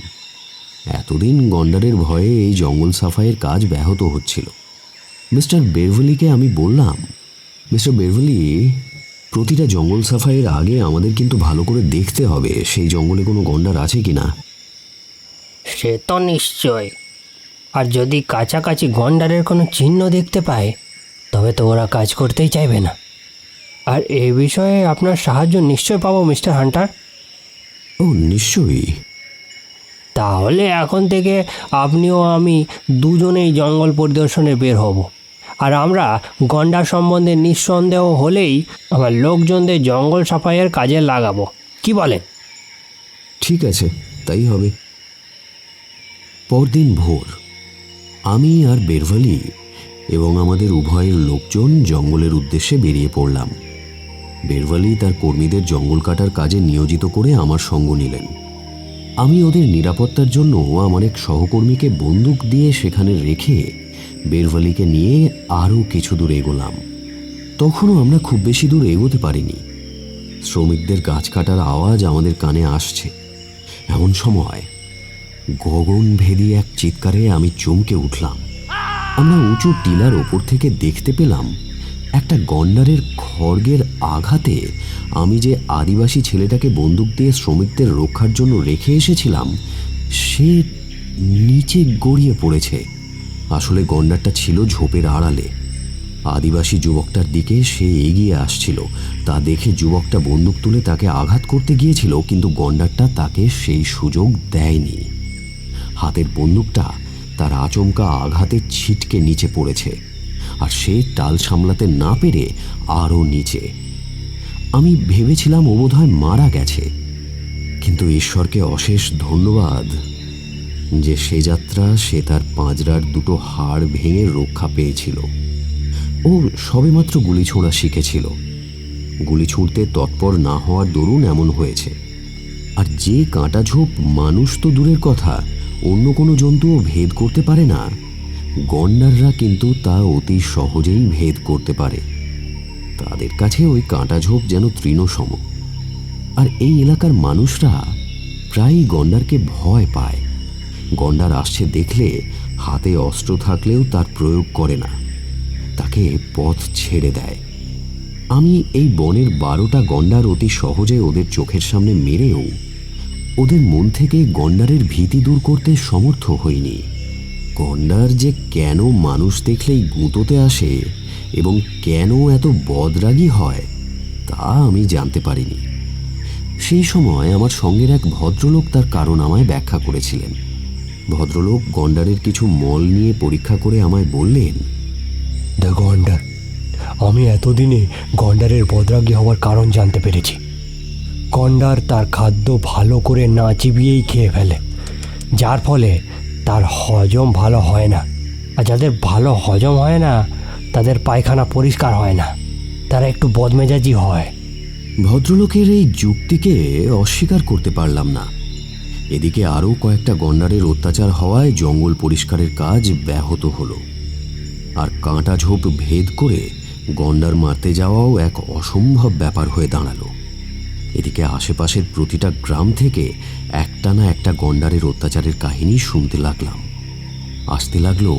এতদিন গন্ডারের ভয়ে এই জঙ্গল সাফাইয়ের কাজ ব্যাহত হচ্ছিল। মিস্টার বেভারলিকে আমি বললাম, মিস্টার বেভারলি, প্রতিটা জঙ্গল সাফাইয়ের আগে আমাদের কিন্তু ভালো করে দেখতে হবে সেই জঙ্গলে কোনো গন্ডার আছে কিনা। সে তো নিশ্চয়। আর যদি কাছাকাছি গন্ডারের কোনো চিহ্ন দেখতে পায় তবে তো ওরা কাজ করতেই চাইবে না। আর এ বিষয়ে আপনার সাহায্য নিশ্চয় পাবো মিস্টার হান্টার। ও নিশ্চয়ই। তাহলে এখন থেকে আপনিও আমি দুজনেই জঙ্গল পরিদর্শনে বের হব, আর আমরা গন্ডার সম্বন্ধে নিঃসন্দেহ হলেই আমার লোকজনদের জঙ্গল সাফাইয়ের কাজে লাগাবো। কি বলেন? ঠিক আছে, তাই হবে। পরদিন ভোর আমি আর বেভারলি এবং আমাদের উভয়ের লোকজন জঙ্গলের উদ্দেশ্যে বেরিয়ে পড়লাম। বেভারলি তার কর্মীদের জঙ্গল কাটার কাজে নিয়োজিত করে আমার সঙ্গ নিলেন। আমি ওদের নিরাপত্তার জন্য আমার এক সহকর্মীকে বন্দুক দিয়ে সেখানে রেখে বেভারলিকে নিয়ে আরও কিছু দূর এগোলাম। তখনও আমরা খুব বেশি দূর এগোতে পারিনি। শ্রমিকদের গাছ কাটার আওয়াজ আমাদের কানে আসছে। এমন সময় গগনভেদী এক চিৎকারে আমি চমকে উঠলাম। আমরা উঁচু টিলার ওপর থেকে দেখতে পেলাম একটা গন্ডারের খড়গের আঘাতে আমি যে আদিবাসী ছেলেটাকে বন্দুক দিয়ে শ্রমিকদের রক্ষার জন্য রেখে এসেছিলাম সে নিচে গড়িয়ে পড়েছে। আসলে গন্ডারটা ছিল ঝোপের আড়ালে। আদিবাসী যুবকটার দিকে সে এগিয়ে আসছিল। তা দেখে যুবকটা বন্দুক তুলে তাকে আঘাত করতে গিয়েছিল, কিন্তু গন্ডারটা তাকে সেই সুযোগ দেয়নি। হাতের বন্দুকটা তার আচমকা আঘাতে ছিটকে নিচে পড়েছে, আর সে টাল সামলাতে না পেরে আরও নিচে। আমি ভেবেছিলাম ও বোধহয় মারা গেছে, কিন্তু ঈশ্বরকে অশেষ ধন্যবাদ যে সে যাত্রা সে তার পাঁজরার দুটো হাড় ভেঙে রক্ষা পেয়েছিল। ও সবেমাত্র গুলি ছোঁড়া শিখেছিল। গুলি ছুঁড়তে তৎপর না হওয়ার দরুন এমন হয়েছে। আর যে কাঁটা ঝোপ মানুষ তো দূরের কথা, অন্য কোনো জন্তুও ভেদ করতে পারে না, গন্ডাররা কিন্তু তা অতি সহজেই ভেদ করতে পারে। তাদের কাছে ওই কাঁটা ঝোপ যেন তৃণসম। আর এই এলাকার মানুষরা প্রায়ই গন্ডারকে ভয় পায়। গন্ডার আসছে দেখলে হাতে অস্ত্র থাকলেও তার প্রয়োগ করে না, তাকে পথ ছেড়ে দেয়। আমি এই বনের 12টা গন্ডার অতি সহজে ওদের চোখের সামনে মেরেও ওদের মন থেকে গন্ডারের ভীতি দূর করতে সমর্থ হইনি। গন্ডার যে কেন মানুষ দেখলেই গুঁতোতে আসে এবং কেন এত বদরাগী হয় তা আমি জানতে পারিনি। সেই সময় আমার সঙ্গের এক ভদ্রলোক তার কারণ আমায় ব্যাখ্যা করেছিলেন। ভদ্রলোক গন্ডারের কিছু মল নিয়ে পরীক্ষা করে আমায় বললেন, দ্য গন্ডার। আমি এতদিনে গন্ডারের বদরাগী হওয়ার কারণ জানতে পেরেছি। গন্ডার তার খাদ্য ভালো করে না চিবিয়েই খেয়ে ফেলে, যার ফলে তার হজম ভালো হয় না। আর যাদের ভালো হজম হয় না তাদের পায়খানা পরিষ্কার হয় না, তারা একটু বদমেজাজি হয়। ভদ্রলোকের এই যুক্তিকে অস্বীকার করতে পারলাম না। এদিকে আরও কয়েকটা গন্ডারের অত্যাচার হওয়ায় জঙ্গল পরিষ্কারের কাজ ব্যাহত হলো, আর কাঁটা ঝোপ ভেদ করে গন্ডার মারতে যাওয়াও এক অসম্ভব ব্যাপার হয়ে দাঁড়ালো। এদিকে আশেপাশের প্রতিটা গ্রাম থেকে একটা না একটা গন্ডারের অত্যাচারের কাহিনী শুনতে লাগলাম। আসতে লাগলো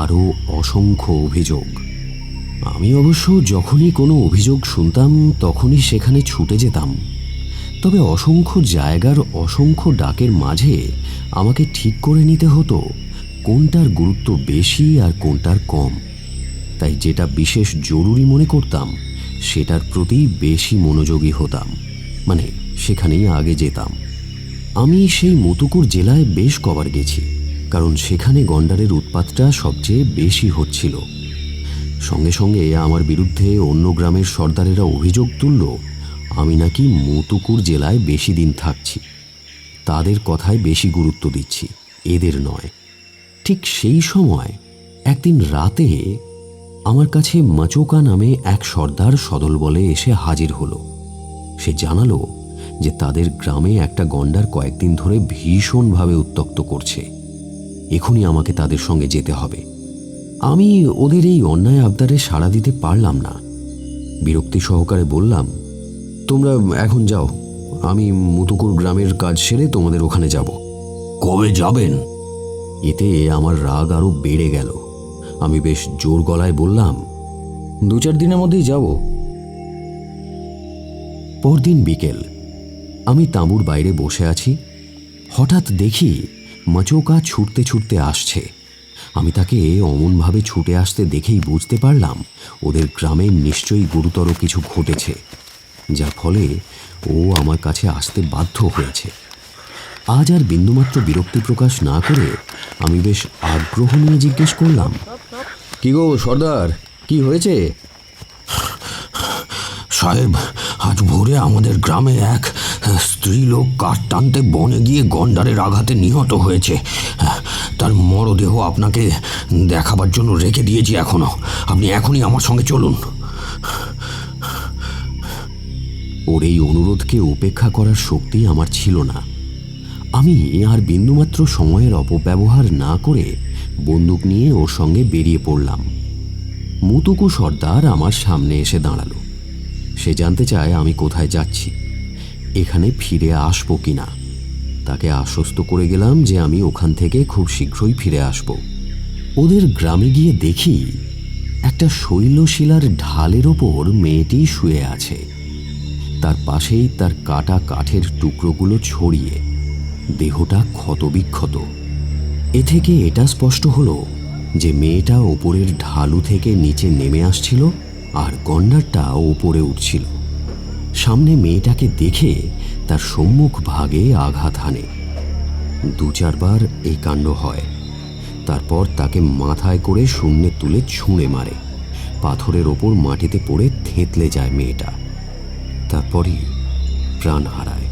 আরও অসংখ্য অভিযোগ। আমি অবশ্য যখনই কোনো অভিযোগ শুনতাম তখনই সেখানে ছুটে যেতাম। তবে অসংখ্য জায়গার অসংখ্য ডাকের মাঝে আমাকে ঠিক করে নিতে হতো কোনটার গুরুত্ব বেশি আর কোনটার কম। তাই যেটা বিশেষ জরুরি মনে করতাম সেটার প্রতি বেশি মনোযোগী হতাম, মানে সেখানেই আগে যেতাম। আমি সেই মতুকুর জেলায় বেশ কবার গেছি, কারণ সেখানে গন্ডারের উৎপাতটা সবচেয়ে বেশি হচ্ছিল। সঙ্গে সঙ্গে আমার বিরুদ্ধে অন্য গ্রামের সর্দারেরা অভিযোগ তুলল আমি নাকি মতুকুর জেলায় বেশি দিন থাকছি, তাদের কথায় বেশি গুরুত্ব দিচ্ছি, এদের নয়। ঠিক সেই সময় একদিন রাতে আমার কাছে মাচোকা নামে এক সর্দার সদলবলে এসে হাজির হলো। সে জানালো যে তাদের গ্রামে একটা গন্ডার কয়েকদিন ধরে ভীষণভাবে উত্ত্যক্ত করছে, এখনই আমাকে তাদের সঙ্গে যেতে হবে। আমি ওদের এই অন্যায় আবদারে সাড়া দিতে পারলাম না। বিরক্তি সহকারে বললাম, তোমরা এখন যাও, আমি মুতুকুর গ্রামের কাজ সেরে তোমাদের ওখানে যাব। কবে যাবেন? এতে আমার রাগ আরো বেড়ে গেল। আমি বেশ জোর গলায় বললাম, 2-4 দিনের মধ্যেই যাব। পরদিন বিকেল আমি তাঁবুর বাইরে বসে আছি। হঠাৎ দেখি মাচোকা ছুটতে ছুটতে আসছে। আমি তাকে অমনভাবে ছুটে আসতে দেখেই বুঝতে পারলাম ওদের গ্রামে নিশ্চয়ই গুরুতর কিছু ঘটেছে, যার ফলে ও আমার কাছে আসতে বাধ্য হয়েছে। আজ আর বিন্দুমাত্র বিরক্তি প্রকাশ না করে আমি বেশ আগ্রহ নিয়ে জিজ্ঞেস করলাম, কি গো সর্দার, কি হয়েছে? সাহেব, আজ ভোরে আমাদের গ্রামে এক স্ত্রীলোক কাঠ টানতে বনে গিয়ে গন্ডারের আঘাতে নিহত হয়েছে। তার মরদেহ আপনাকে দেখাবার জন্য রেখে দিয়েছি এখনো। আপনি এখনই আমার সঙ্গে চলুন। ওর এই অনুরোধকে উপেক্ষা করার শক্তি আমার ছিল না। আমি আর বিন্দুমাত্র সময়ের অপব্যবহার না করে বন্দুক নিয়ে ওর সঙ্গে বেরিয়ে পড়লাম। মুতুকু সর্দার আমার সামনে এসে দাঁড়ালো। সে জানতে চায় আমি কোথায় যাচ্ছি, এখানে ফিরে আসবো কিনা। তাকে আশ্বস্ত করে গেলাম যে আমি ওখান থেকে খুব শীঘ্রই ফিরে আসব। ওদের গ্রামে গিয়ে দেখি একটা শৈলশিলার ঢালের ওপর মেয়েটি শুয়ে আছে। তার পাশেই তার কাটা কাঠের টুকরোগুলো ছড়িয়ে, দেহটা ক্ষতবিক্ষত। এ থেকে এটা স্পষ্ট হলো যে মেয়েটা ওপরের ঢালু থেকে নিচে নেমে আসছিল আর গন্ডারটা ওপরে উঠছিল। সামনে মেয়েটাকে দেখে তার সম্মুখ ভাগে আঘাত হানে। 2-4 বার এই কাণ্ড হয়। তারপর তাকে মাথায় করে শূন্যে তুলে ছুঁড়ে মারে। পাথরের ওপর মাটিতে পড়ে থেঁতলে যায় মেয়েটা। তারপরই প্রাণ হারায়।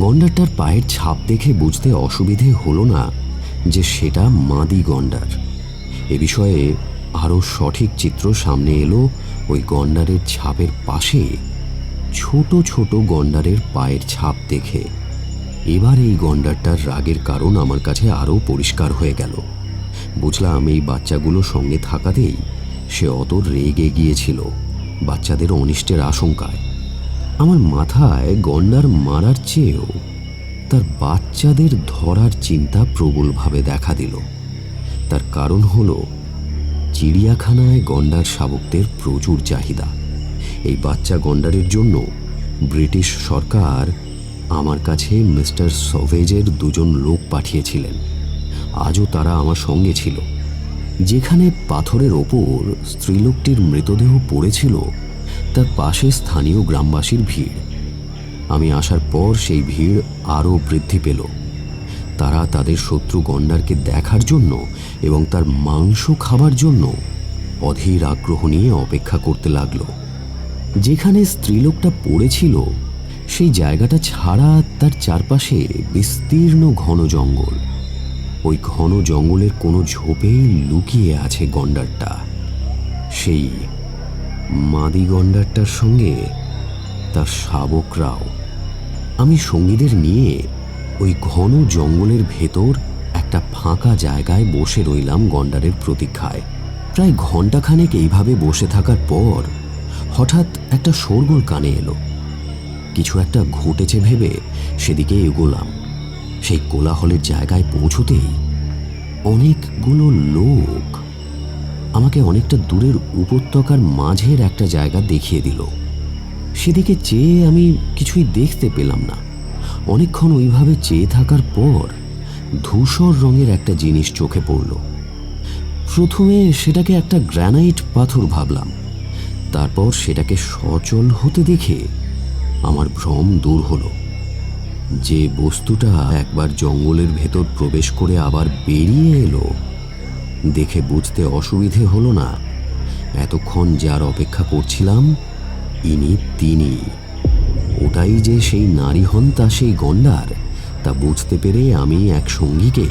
গন্ডারটার পায়ের ছাপ দেখে বুঝতে অসুবিধে হলো না যে সেটা মাদি গন্ডার। এ বিষয়ে আরও সঠিক চিত্র সামনে এলো ওই গন্ডারের ছাপের পাশে ছোট ছোট গন্ডারের পায়ের ছাপ দেখে। এবার এই গন্ডারটার রাগের কারণ আমার কাছে আরও পরিষ্কার হয়ে গেল। বুঝলাম এই বাচ্চাগুলো সঙ্গে থাকাতেই সে অত রেগে গিয়েছিল বাচ্চাদের অনিষ্টের আশঙ্কায়। আমার মাথায় গন্ডার মারার চেয়েও তার বাচ্চাদের ধরার চিন্তা প্রবলভাবে দেখা দিল। তার কারণ হলো চিড়িয়াখানায় গন্ডার শাবকদের প্রচুর চাহিদা। এই বাচ্চা গন্ডারের জন্য ব্রিটিশ সরকার আমার কাছে মিস্টার সভেজের 2 জন লোক পাঠিয়েছিলেন। আজও তারা আমার সঙ্গে ছিল। যেখানে পাথরের ওপর স্ত্রীলোকটির মৃতদেহ পড়েছিল তার পাশে স্থানীয় গ্রামবাসীর ভিড়। আমি আসার পর সেই ভিড় আরও বৃদ্ধি পেল। তারা তাদের শত্রু গন্ডারকে দেখার জন্য এবং তার মাংস খাবার জন্য অধীর আগ্রহ নিয়ে অপেক্ষা করতে লাগলো। যেখানে স্ত্রীলোকটা পড়েছিল সেই জায়গাটা ছাড়া তার চারপাশে বিস্তীর্ণ ঘন জঙ্গল। ওই ঘন জঙ্গলের কোনো ঝোপেই লুকিয়ে আছে গন্ডারটা, সেই মাদি গন্ডারটার সঙ্গে তার শাবকরাও। আমি সঙ্গীদের নিয়ে ওই ঘন জঙ্গলের ভেতর একটা ফাঁকা জায়গায় বসে রইলাম গন্ডারের প্রতীক্ষায়। প্রায় ঘণ্টাখানেক এইভাবে বসে থাকার পর হঠাৎ একটা শোরগোল কানে এলো। কিছু একটা ঘটেছে ভেবে সেদিকে এগোলাম। সেই কোলাহলের জায়গায় পৌঁছতেই অনেকগুলো লোক আমাকে অনেকটা দূরের উপত্যকার মাঝের একটা জায়গা দেখিয়ে দিল। সেদিকে চেয়ে আমি কিছুই দেখতে পেলাম না। অনেকক্ষণ ওইভাবে চেয়ে থাকার পর ধূসর রঙের একটা জিনিস চোখে পড়ল। প্রথমে সেটাকে একটা গ্রানাইট পাথর ভাবলাম, তারপর সেটাকে সচল হতে দেখে আমার ভ্রম দূর হলো। যে বস্তুটা একবার জঙ্গলের ভেতর প্রবেশ করে আবার বেরিয়ে এলো, দেখে বুঝতে অসুবিধে হলো না এতক্ষণ যার অপেক্ষা করছিলাম ইনি তিনি। ওটাই যে সেই নারী হন তা সেই গন্ডার, তা বুঝতে পেরে আমি এক সঙ্গীকে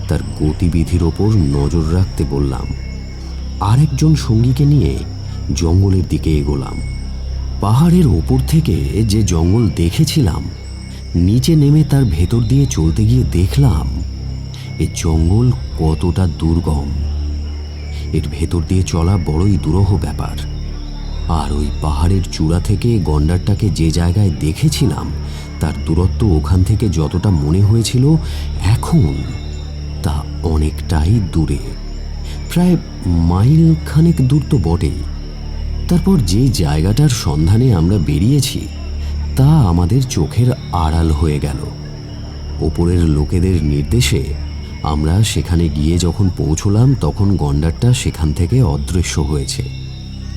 তার গতিবিধির ওপর নজর রাখতে বললাম। আর একজন সঙ্গীকে নিয়ে জঙ্গলের দিকে এগোলাম। পাহাড়ের ওপর থেকে যে জঙ্গল দেখেছিলাম, নিচে নেমে তার ভেতর দিয়ে চলতে গিয়ে দেখলাম এ জঙ্গল কতটা দুর্গম। এর ভেতর দিয়ে চলা বড়ই দুরূহ ব্যাপার। আর ওই পাহাড়ের চূড়া থেকে গন্ডারটাকে যে জায়গায় দেখেছিলাম তার দূরত্ব ওখান থেকে যতটা মনে হয়েছিল এখন তা অনেকটাই দূরে, প্রায় মাইল খানেক দূর তো বটেই। তারপর যে জায়গাটার সন্ধানে আমরা বেরিয়েছি তা আমাদের চোখের আড়াল হয়ে গেল। ওপরের লোকেদের নির্দেশে আমরা সেখানে গিয়ে যখন পৌঁছলাম তখন গন্ডারটা সেখান থেকে অদৃশ্য হয়েছে।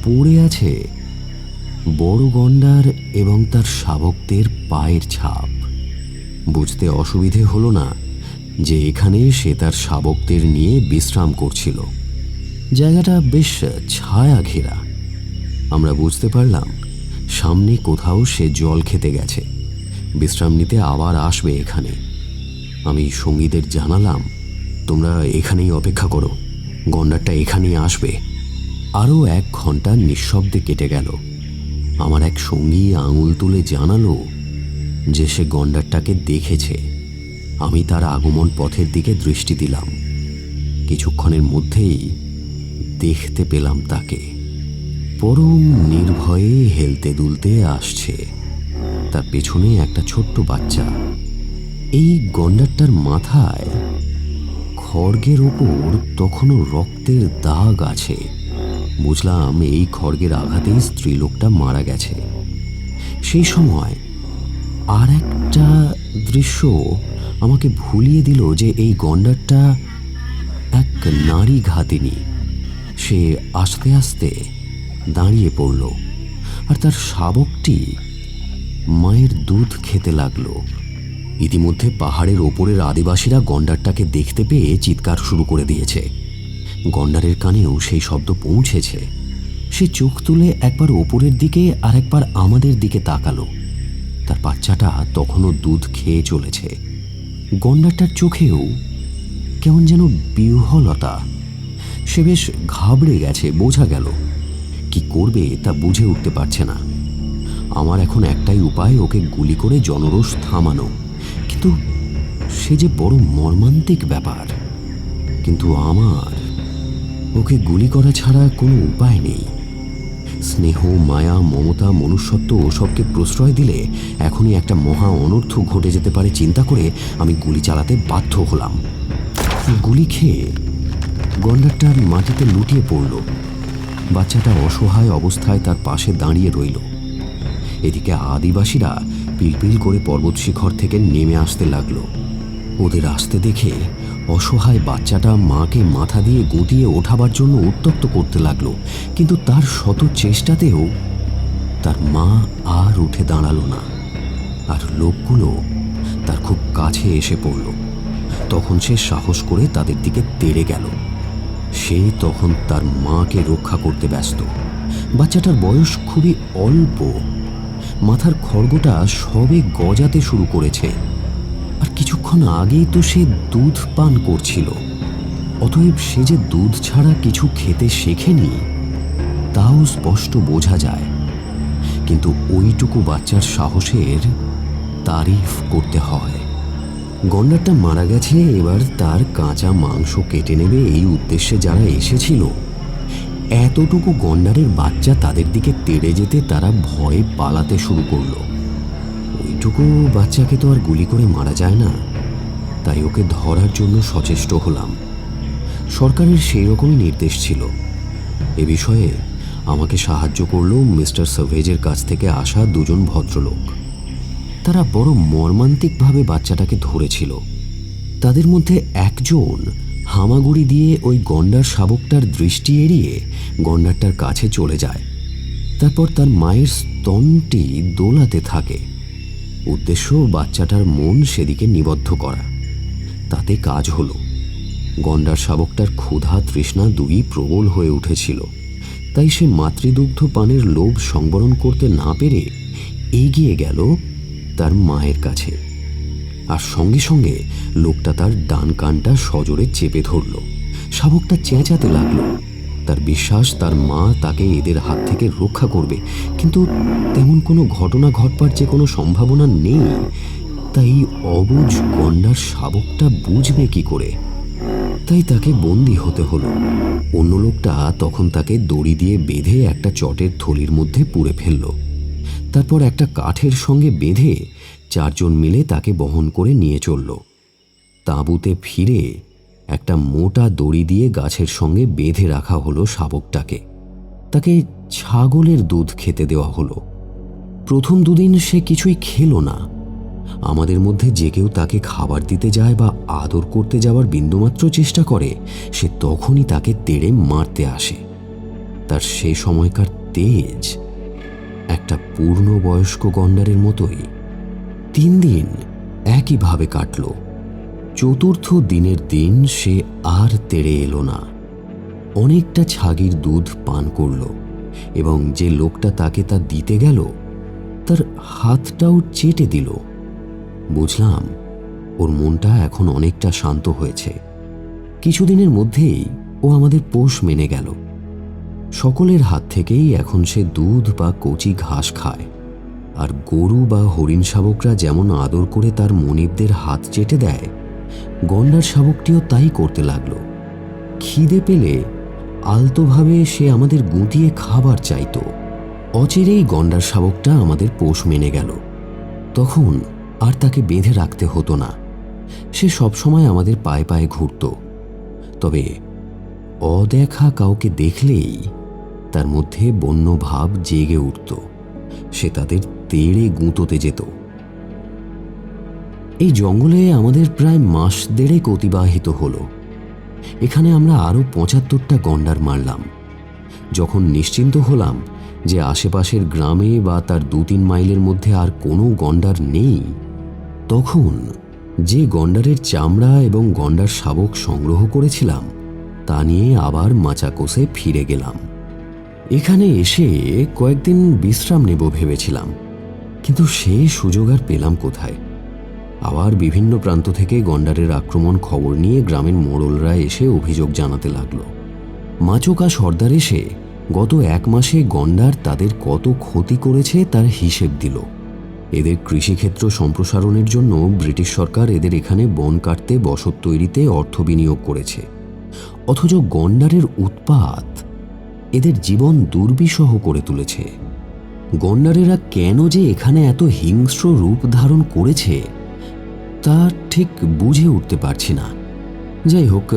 পড়ে আছে বড় গন্ডার এবং তার শাবকদের পায়ের ছাপ। বুঝতে অসুবিধে হলো না যে এখানে সে তার শাবকদের নিয়ে বিশ্রাম করছিল। জায়গাটা বেশ ছায়া ঘেরা। আমরা বুঝতে পারলাম সামনে কোথাও সে জল খেতে গেছে, বিশ্রাম নিতে আবার আসবে এখানে। আমি সঙ্গীদের জানালাম, তোমরা এখানেই অপেক্ষা করো, গন্ডারটা এখানেই আসবে। আরও 1 ঘন্টা নিঃশব্দে কেটে গেল। আমার এক সঙ্গী আঙুল তুলে জানালো যে সে গন্ডারটাকে দেখেছে। আমি তার আগমন পথের দিকে দৃষ্টি দিলাম। কিছুক্ষণের মধ্যেই দেখতে পেলাম তাকে পরম নির্ভয়ে হেলতে দুলতে আসছে। তার পেছনে একটা ছোট্ট বাচ্চা। এই গন্ডারটার মাথায় খড়গের ওপর তখনও রক্তের দাগ আছে। বুঝলাম এই খড়গের আঘাতেই স্ত্রীলোকটা মারা গেছে। সেই সময় আর একটা দৃশ্য আমাকে ভুলিয়ে দিল যে এই গন্ডারটা এক নারী ঘাতিনী। সে আস্তে আস্তে দাঁড়িয়ে পড়ল আর তার শাবকটি মায়ের দুধ খেতে লাগলো। ইতিমধ্যে পাহাড়ের ওপরের আদিবাসীরা গন্ডারটাকে দেখতে পেয়ে চিৎকার শুরু করে দিয়েছে। গন্ডারের কানেও সেই শব্দ পৌঁছেছে। সে চোখ তুলে একবার ওপরের দিকে আর একবার আমাদের দিকে তাকালো। তার বাচ্চাটা তখনও দুধ খেয়ে চলেছে। গন্ডারটার চোখেও কেমন যেন বিহ্বলতা। সে বেশ ঘাবড়ে গেছে, বোঝা গেল। কি করবে তা বুঝে উঠতে পারছে না। আমার এখন একটাই উপায়, ওকে গুলি করে জনরোষ থামানো। কিন্তু সে যে বড় মর্মান্তিক ব্যাপার। কিন্তু আমার ওকে গুলি করা ছাড়া কোনো উপায় নেই। স্নেহ, মায়া, মমতা, মনুষ্যত্ব ওসবকে প্রশ্রয় দিলে এখনই একটা মহা অনর্থ ঘটে যেতে পারে চিন্তা করে আমি গুলি চালাতে বাধ্য হলাম। গুলি খেয়ে গন্ডারটা মাটিতে লুটিয়ে পড়ল। বাচ্চাটা অসহায় অবস্থায় তার পাশে দাঁড়িয়ে রইল। এদিকে আদিবাসীরা পিলপিল করে পর্বত শিখর থেকে নেমে আসতে লাগলো। ওদের আসতে দেখে অসহায় বাচ্চাটা মাকে মাথা দিয়ে গুটিয়ে ওঠাবার জন্য উত্ত্যক্ত করতে লাগলো। কিন্তু তার শত চেষ্টাতেও তার মা আর উঠে দাঁড়ালো না। আর লোকগুলো তার খুব কাছে এসে পড়ল। তখন সে সাহস করে তাদের দিকে তেড়ে গেল। সে তখন তার মাকে রক্ষা করতে ব্যস্ত। বাচ্চাটার বয়স খুবই অল্প, মাথার খড়গটা সবে গজাতে শুরু করেছে, আর কিছুক্ষণ আগেই তো সে দুধ পান করছিল। অতএব সে যে দুধ ছাড়া কিছু খেতে শেখেনি তাও স্পষ্ট বোঝা যায়। কিন্তু ওইটুকু বাচ্চার সাহসের তারিফ করতে হয়। গন্ডারটা মারা গেছে, এবার তার কাঁচা মাংস কেটে নেবে এই উদ্দেশ্যে যারা এসেছিল, এতটুকু গন্ডারের বাচ্চা তাদের দিকে তেড়ে যেতে তারা ভয়ে পালাতে শুরু করলো। ওইটুকু বাচ্চাকে তো আর গুলি করে মারা যায় না, তাই ওকে ধরার জন্য সচেষ্ট হলাম। সরকারের সেই রকমই নির্দেশ ছিল। এ বিষয়ে আমাকে সাহায্য করল মিস্টার সাভেজের কাছ থেকে আসা দুজন ভদ্রলোক। তারা বড় মর্মান্তিকভাবে বাচ্চাটাকে ধরেছিল। তাদের মধ্যে একজন হামাগুড়ি দিয়ে ওই গন্ডার শাবকটার দৃষ্টি এড়িয়ে গন্ডারটার কাছে চলে যায়। তারপর তার মায়ের স্তনটি দোলাতে থাকে। উদ্দেশ্য বাচ্চাটার মন সেদিকে নিবদ্ধ করা। তাতে কাজ হলো। গন্ডার শাবকটার ক্ষুধা তৃষ্ণা দুই প্রবল হয়ে উঠেছিল, তাই সে মাতৃদুগ্ধ পানের লোভ সংবরণ করতে না পেরে এগিয়ে গেল তার মায়ের কাছে। আর সঙ্গে সঙ্গে লোকটা তার ডান কানটা সজোরে চেপে ধরল। শাবকটা চেঁচাতে লাগলো। তার বিশ্বাস তার মা তাকে এদের হাত থেকে রক্ষা করবে, কিন্তু তেমন কোনো ঘটনা ঘটবার যে কোনো সম্ভাবনা নেই। তাই অবুঝ গন্ডার শাবকটা বুঝবে কি করে? তাই তাকে বন্দী হতে হলো। অন্য লোকটা তখন তাকে দড়ি দিয়ে বেঁধে একটা চটের থলির মধ্যে পুরে ফেলল। তারপর একটা কাঠের সঙ্গে বেঁধে চারজন মিলে তাকে বহন করে নিয়ে চলল। তাঁবুতে ফিরে একটা মোটা দড়ি দিয়ে গাছের সঙ্গে বেঁধে রাখা হলো শাবকটাকে। তাকে ছাগলের দুধ খেতে দেওয়া হলো। প্রথম দুদিন সে কিছুই খেলো না। আমাদের মধ্যে যে কেউ তাকে খাবার দিতে যায় বা আদর করতে যাওয়ার বিন্দুমাত্র চেষ্টা করে, সে তখনই তাকে তেড়ে মারতে আসে। তার সে সময়কার তেজ একটা পূর্ণবয়স্ক গন্ডারের মতোই। 3 দিন একইভাবে কাটল। চতুর্থ দিনের দিন সে আর তেড়ে এলো না। অনেকটা ছাগির দুধ পান করল এবং যে লোকটা তাকে তা দিতে গেল তার হাতটাও চেটে দিল। বুঝলাম ওর মনটা এখন অনেকটা শান্ত হয়েছে। কিছুদিনের মধ্যেই ও আমাদের পোষ মেনে গেল। সকলের হাত থেকেই এখন সে দুধ বা কচি ঘাস খায়। আর গরু বা হরিণ শাবকরা যেমন আদর করে তার মনিবদের হাত চেটে দেয়, গন্ডার শাবকটিও তাই করতে লাগলো। খিদে পেলে আলতোভাবে সে আমাদের গুঁতিয়ে খাবার চাইত। অচিরেই গন্ডার শাবকটা আমাদের পোষ মেনে গেল। তখন আর তাকে বেঁধে রাখতে হতো না। সে সবসময় আমাদের পায়ে পায়ে ঘুরত। তবে অদেখা কাউকে দেখলেই তার মধ্যে বন্য ভাব জেগে উঠত। সে তাদের তেড়ে গুঁতোতে যেত। এই জঙ্গলে আমাদের প্রায় মাস দেড়েক অতিবাহিত হলো। এখানে আমরা আরো 75টা গন্ডার মারলাম। যখন নিশ্চিন্ত হলাম যে আশেপাশের গ্রামে বা তার 2-3 মাইলের মধ্যে আর কোনো গন্ডার নেই, তখন যে গন্ডারের চামড়া এবং গন্ডার শাবক সংগ্রহ করেছিলাম তা নিয়ে আবার মাচাকোসে ফিরে গেলাম। এখানে এসে কয়েকদিন বিশ্রাম নেব ভেবেছিলাম, কিন্তু সে সুযোগ আর পেলাম কোথায়। আবার বিভিন্ন প্রান্ত থেকে গন্ডারের আক্রমণ খবর নিয়ে গ্রামের মোড়লরা এসে অভিযোগ জানাতে লাগলো। মাচোকা সর্দার এসে গত 1 মাসে গন্ডার তাদের কত ক্ষতি করেছে তার হিসেব দিল। এদের কৃষিক্ষেত্র সম্প্রসারণের জন্য ব্রিটিশ সরকার এদের এখানে বন কাটতে বসত তৈরিতে অর্থ বিনিয়োগ করেছে। অথচ গন্ডারের উৎপাত এদের জীবন দুর্বিষহ করে তুলেছে। গন্ডারেরা কেন যে এখানে এত হিংস্র রূপ ধারণ করেছে তা ঠিক বুঝে উঠতে পারছি না। যাই হোক,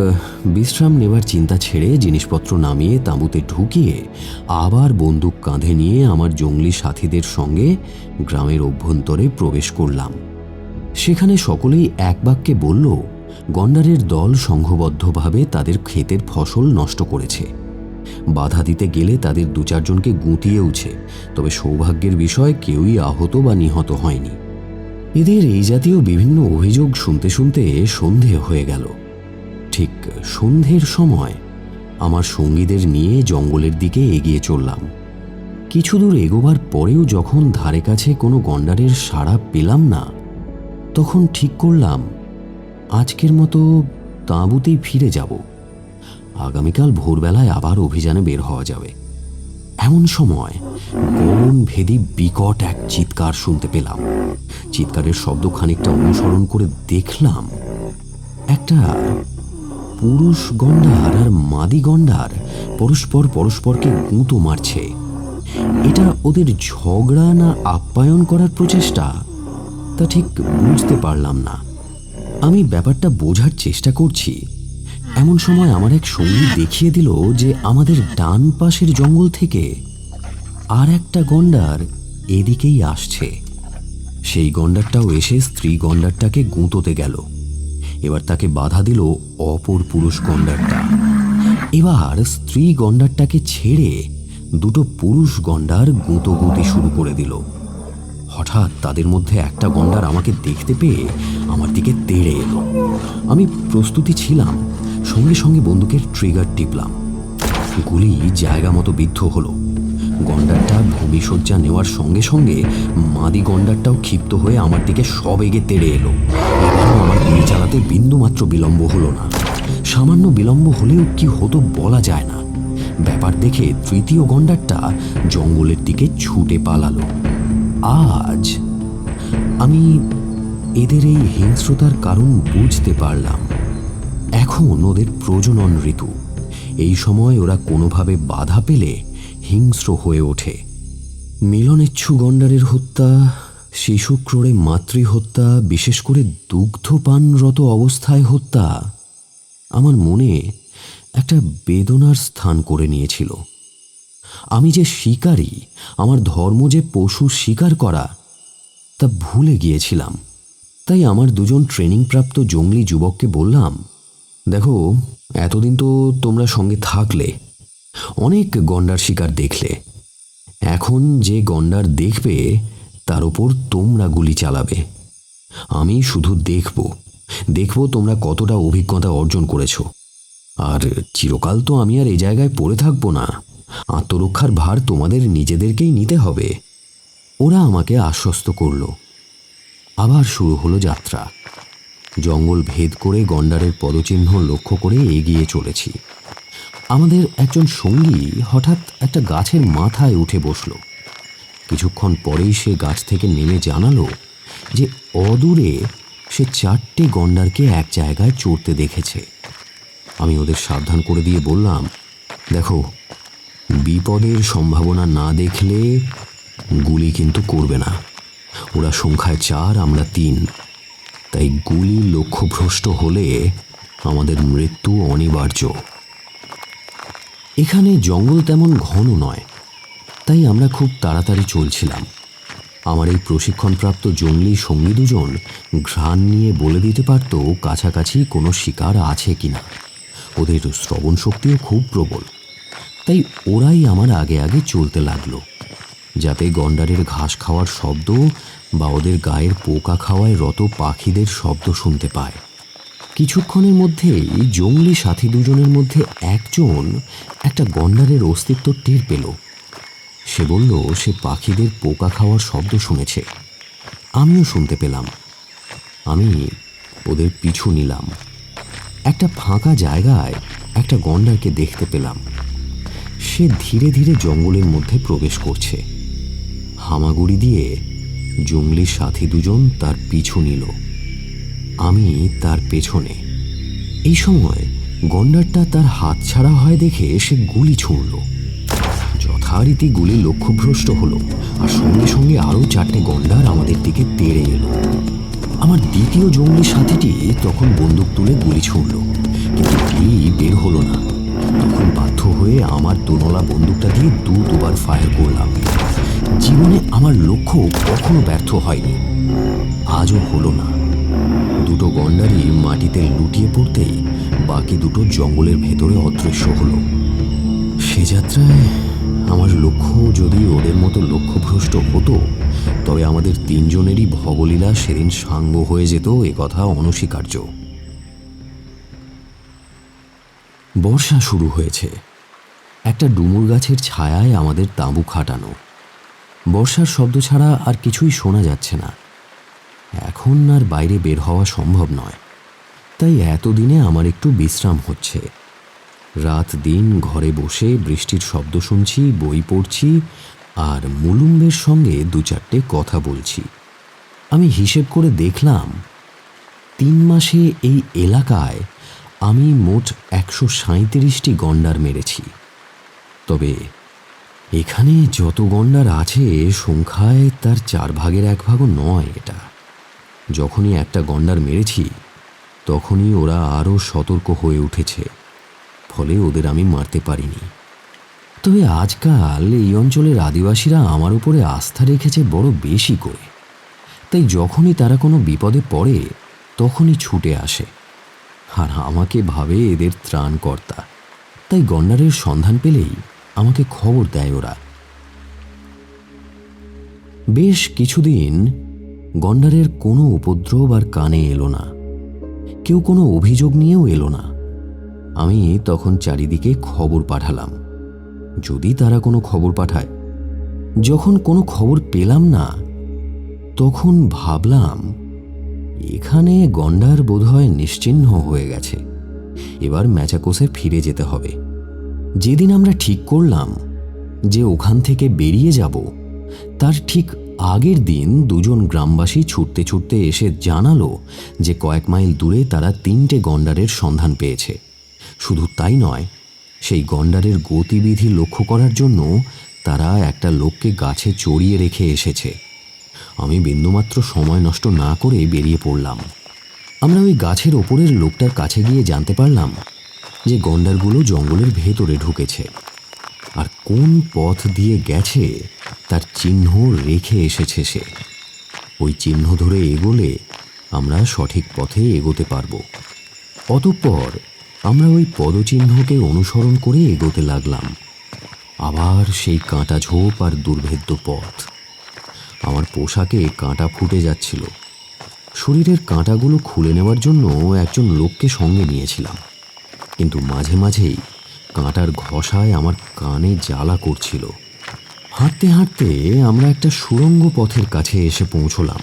বিশ্রাম নেবার চিন্তা ছেড়ে জিনিসপত্র নামিয়ে তাঁবুতে ঢুকিয়ে আবার বন্দুক কাঁধে নিয়ে আমার জঙ্গলি সাথীদের সঙ্গে গ্রামের অভ্যন্তরে প্রবেশ করলাম। সেখানে সকলেই এক বাক্যে বলল, গন্ডারের দল সংঘবদ্ধভাবে তাদের ক্ষেতের ফসল নষ্ট করেছে। বাধা দিতে গেলে তাদের 2-4 জনকে গুঁতিয়েওছে, তবে সৌভাগ্যের বিষয় কেউই আহত বা নিহত হয়নি। এদের এই জাতীয় বিভিন্ন অভিযোগ শুনতে শুনতে সন্ধে হয়ে গেল। ঠিক সন্ধ্যের সময় আমার সঙ্গীদের নিয়ে জঙ্গলের দিকে এগিয়ে চললাম। কিছু দূর এগোবার পরেও যখন ধারে কাছে কোনো গন্ডারের সাড়া পেলাম না, তখন ঠিক করলাম আজকের মতো তাঁবুতেই ফিরে যাব। আগামীকাল ভোরবেলায় আবার অভিযানে বের হওয়া যাবে। এমন সময় গগন ভেদী বিকট এক চিৎকার শুনতে পেলাম। চিৎকারের শব্দ খানিকটা অনুসরণ করে দেখলাম একটা পুরুষ গন্ডার আর মাদি গন্ডার পরস্পরকে গুঁতো মারছে। এটা ওদের ঝগড়া না আপ্যায়ন করার প্রচেষ্টা, তা ঠিক বুঝতে পারলাম না। আমি ব্যাপারটা বোঝার চেষ্টা করছি, এমন সময় আমার এক সঙ্গী দেখিয়ে দিল যে আমাদের ডান পাশের জঙ্গল থেকে আর একটা গন্ডার এদিকেই আসছে। সেই গন্ডারটাও এসে স্ত্রী গন্ডারটাকে গুঁতোতে গেল। এবার তাকে বাধা দিল অপর পুরুষ গন্ডারটা। এবার স্ত্রী গন্ডারটাকে ছেড়ে দুটো পুরুষ গন্ডার গুঁতোগুঁতি শুরু করে দিল। হঠাৎ তাদের মধ্যে একটা গন্ডার আমাকে দেখতে পেয়ে আমার দিকে তেড়ে এলো। আমি প্রস্তুতি ছিলাম, সঙ্গে সঙ্গে বন্দুকের ট্রিগার টিপলাম। গুলি জায়গা মতো বিদ্ধ হলো। গন্ডারটা ভূমিশয্যা নেওয়ার সঙ্গে সঙ্গে মাদি গন্ডারটাও ক্ষিপ্ত হয়ে আমার দিকে সবেগে তেড়ে এলো। এবারও আমার গুলি চালাতে বিন্দুমাত্র বিলম্ব হলো না। সামান্য বিলম্ব হলেও কি হতো বলা যায় না। ব্যাপার দেখে তৃতীয় গন্ডারটা জঙ্গলের দিকে ছুটে পালালো। আজ আমি এদের এই হিংস্রতার কারণ বুঝতে পারলাম। এখন ওদের প্রজনন ঋতু। এই সময় ওরা কোনোভাবে বাধা পেলে হিংস্র হয়ে ওঠে। মিলনেচ্ছু গন্ডারের হত্যা, শিশু ক্রোড়ে মাতৃহত্যা, বিশেষ করে দুগ্ধপানরত অবস্থায় হত্যা আমার মনে একটা বেদনার স্থান করে নিয়েছিল। আমি যে শিকারী, আমার ধর্ম যে পশু শিকার করা, তা ভুলে গিয়েছিলাম। তাই আমার দুজন ট্রেনিংপ্রাপ্ত জঙ্গলি যুবককে বললাম, দেখো, এতদিন তো তোমরা সঙ্গে থাকলে, অনেক গন্ডার শিকার দেখলে। এখন যে গন্ডার দেখবে তার ওপর তোমরা গুলি চালাবে। আমি শুধু দেখব তোমরা কতটা অভিজ্ঞতা অর্জন করেছো। আর চিরকাল তো আমি আর এই জায়গায় পড়ে থাকবো না। আত্মরক্ষার ভার তোমাদের নিজেদেরকেই নিতে হবে। ওরা আমাকে আশ্বস্ত করল। আবার শুরু হলো যাত্রা। জঙ্গল ভেদ করে গন্ডারের পদচিহ্ন লক্ষ্য করে এগিয়ে চলেছি। আমাদের একজন সঙ্গী হঠাৎ একটা গাছের মাথায় উঠে বসল। কিছুক্ষণ পরেই সে গাছ থেকে নেমে জানালো যে অদূরে সে 4টে গন্ডারকে এক জায়গায় চড়তে দেখেছে। আমি ওদের সাবধান করে দিয়ে বললাম, দেখো, বিপদের সম্ভাবনা না দেখলে গুলি কিন্তু করবে না। ওরা সংখ্যায় 4, আমরা 3, তাই গুলি লক্ষ্যভ্রষ্ট হলে আমাদের মৃত্যু অনিবার্য। এখানে জঙ্গল তেমন ঘন নয়, তাই আমরা খুব তাড়াতাড়ি চলছিলাম। আমার এই প্রশিক্ষণপ্রাপ্ত জঙ্গলি সঙ্গী দুজন ঘ্রাণ নিয়ে বলে দিতে পারত কাছাকাছি কোনো শিকার আছে কিনা। ওদের শ্রবণ শক্তিও খুব প্রবল, তাই ওরাই আমার আগে আগে চলতে লাগলো, যাতে গন্ডারের ঘাস খাওয়ার শব্দ বা ওদের গায়ের পোকা খাওয়ায় রত পাখিদের শব্দ শুনতে পায়। কিছুক্ষণের মধ্যেই জঙ্গলি সাথী দুজনের মধ্যে একজন একটা গন্ডারের অস্তিত্ব টের পেল। সে বলল সে পাখিদের পোকা খাওয়ার শব্দ শুনেছে। আমিও শুনতে পেলাম। আমি ওদের পিছু নিলাম। একটা ফাঁকা জায়গায় একটা গন্ডারকে দেখতে পেলাম। সে ধীরে ধীরে জঙ্গলের মধ্যে প্রবেশ করছে। হামাগুড়ি দিয়ে জঙ্গলি সাথী দুজন তার পিছু নিল। আমি তার পেছনে। এই সময় গন্ডারটা তার হাত ছাড়া হয় দেখে সে গুলি ছুঁড়ল। যথারীতি গুলি লক্ষ্যভ্রষ্ট হলো, আর সঙ্গে সঙ্গে আরও 4টে গন্ডার আমাদের দিকে তেড়ে এলো। আমার দ্বিতীয় জঙ্গলি সাথীটি তখন বন্দুক তুলে গুলি ছুঁড়ল, কিন্তু গুলি বের হলো না। তখন বাধ্য হয়ে আমার দোনলা বন্দুকটা দিয়ে দুবার ফায়ার করলাম। জীবনে আমার লক্ষ্য কখনো ব্যর্থ হয়নি, আজও হলো না। দুটো গন্ডারই মাটিতে লুটিয়ে পড়তেই বাকি দুটো জঙ্গলের ভেতরে অদৃশ্য হলো। সে যাত্রায় আমার লক্ষ্য যদি ওদের মতো লক্ষ্যভ্রষ্ট হতো তবে আমাদের তিনজনেরই ভবলীলা সেদিন সাঙ্গ হয়ে যেত, এ কথা অনস্বীকার্য। বর্ষা শুরু হয়েছে। একটা ডুমুর গাছের ছায়ায় আমাদের তাঁবু খাটানো। বর্ষার শব্দ ছাড়া আর কিছুই শোনা যাচ্ছে না। এখন আর বাইরে বের হওয়া সম্ভব নয়, তাই এতদিনে আমার একটু বিশ্রাম হচ্ছে। রাত দিন ঘরে বসে বৃষ্টির শব্দ শুনছি, বই পড়ছি আর মুলুম্বের সঙ্গে দু চারটে কথা বলছি। আমি হিসেব করে দেখলাম 3 মাসে এই এলাকায় আমি মোট 137টি গন্ডার মেরেছি। তবে এখানে যত গন্ডার আছে সংখ্যায় তার 4 ভাগের 1 ভাগও নয়। এটা যখনই একটা গন্ডার মেরেছি তখনই ওরা আরও সতর্ক হয়ে উঠেছে, ফলে ওদের আমি মারতে পারিনি। তবে আজকাল এই অঞ্চলের আদিবাসীরা আমার উপরে আস্থা রেখেছে বড় বেশি করে, তাই যখনই তারা কোনো বিপদে পড়ে তখনই ছুটে আসে, আর আমাকে ভাবে এদের ত্রাণকর্তা। তাই গন্ডারের সন্ধান পেলেই আমাকে খবর দেয় ওরা। বেশ কিছুদিন গন্ডারের কোনো উপদ্রব আর কানে এলো না, কেউ কোনো অভিযোগ নিয়েও এলো না। আমি তখন চারিদিকে খবর পাঠালাম, যদি তারা কোনো খবর পাঠায়। যখন কোনো খবর পেলাম না তখন ভাবলাম এখানে গন্ডার বোধহয় নিশ্চিহ্ন হয়ে গেছে, এবার ম্যাচাকোসে ফিরে যেতে হবে। যেদিন আমরা ঠিক করলাম যে ওখান থেকে বেরিয়ে যাব, তার ঠিক আগের দিন 2 জন গ্রামবাসী ছুটতে ছুটতে এসে জানালো যে কয়েক মাইল দূরে তারা 3টে গন্ডারের সন্ধান পেয়েছে। শুধু তাই নয়, সেই গন্ডারের গতিবিধি লক্ষ্য করার জন্য তারা একটা লোককে গাছে চড়িয়ে রেখে এসেছে। আমি বিন্দুমাত্র সময় নষ্ট না করে বেরিয়ে পড়লাম। আমরা ওই গাছের ওপরের লোকটার কাছে গিয়ে জানতে পারলাম যে গন্ডারগুলো জঙ্গলের ভেতরে ঢুকেছে, আর কোন পথ দিয়ে গেছে তার চিহ্ন রেখে এসেছে সে। ওই চিহ্ন ধরে এগোলে আমরা সঠিক পথে এগোতে পারব। অতঃপর আমরা ওই পদচিহ্নকে অনুসরণ করে এগোতে লাগলাম। আবার সেই কাঁটা ঝোপ আর দুর্ভেদ্য পথ। আমার পোশাকে কাঁটা ফুটে যাচ্ছিল। শরীরের কাঁটাগুলো খুলে নেওয়ার জন্য একজন লোককে সঙ্গে নিয়েছিলাম, কিন্তু মাঝে মাঝেই কাঁটার ঘষায় আমার কানে জ্বালা করছিল। হাঁটতে হাঁটতে আমরা একটা সুড়ঙ্গ পথের কাছে এসে পৌঁছলাম।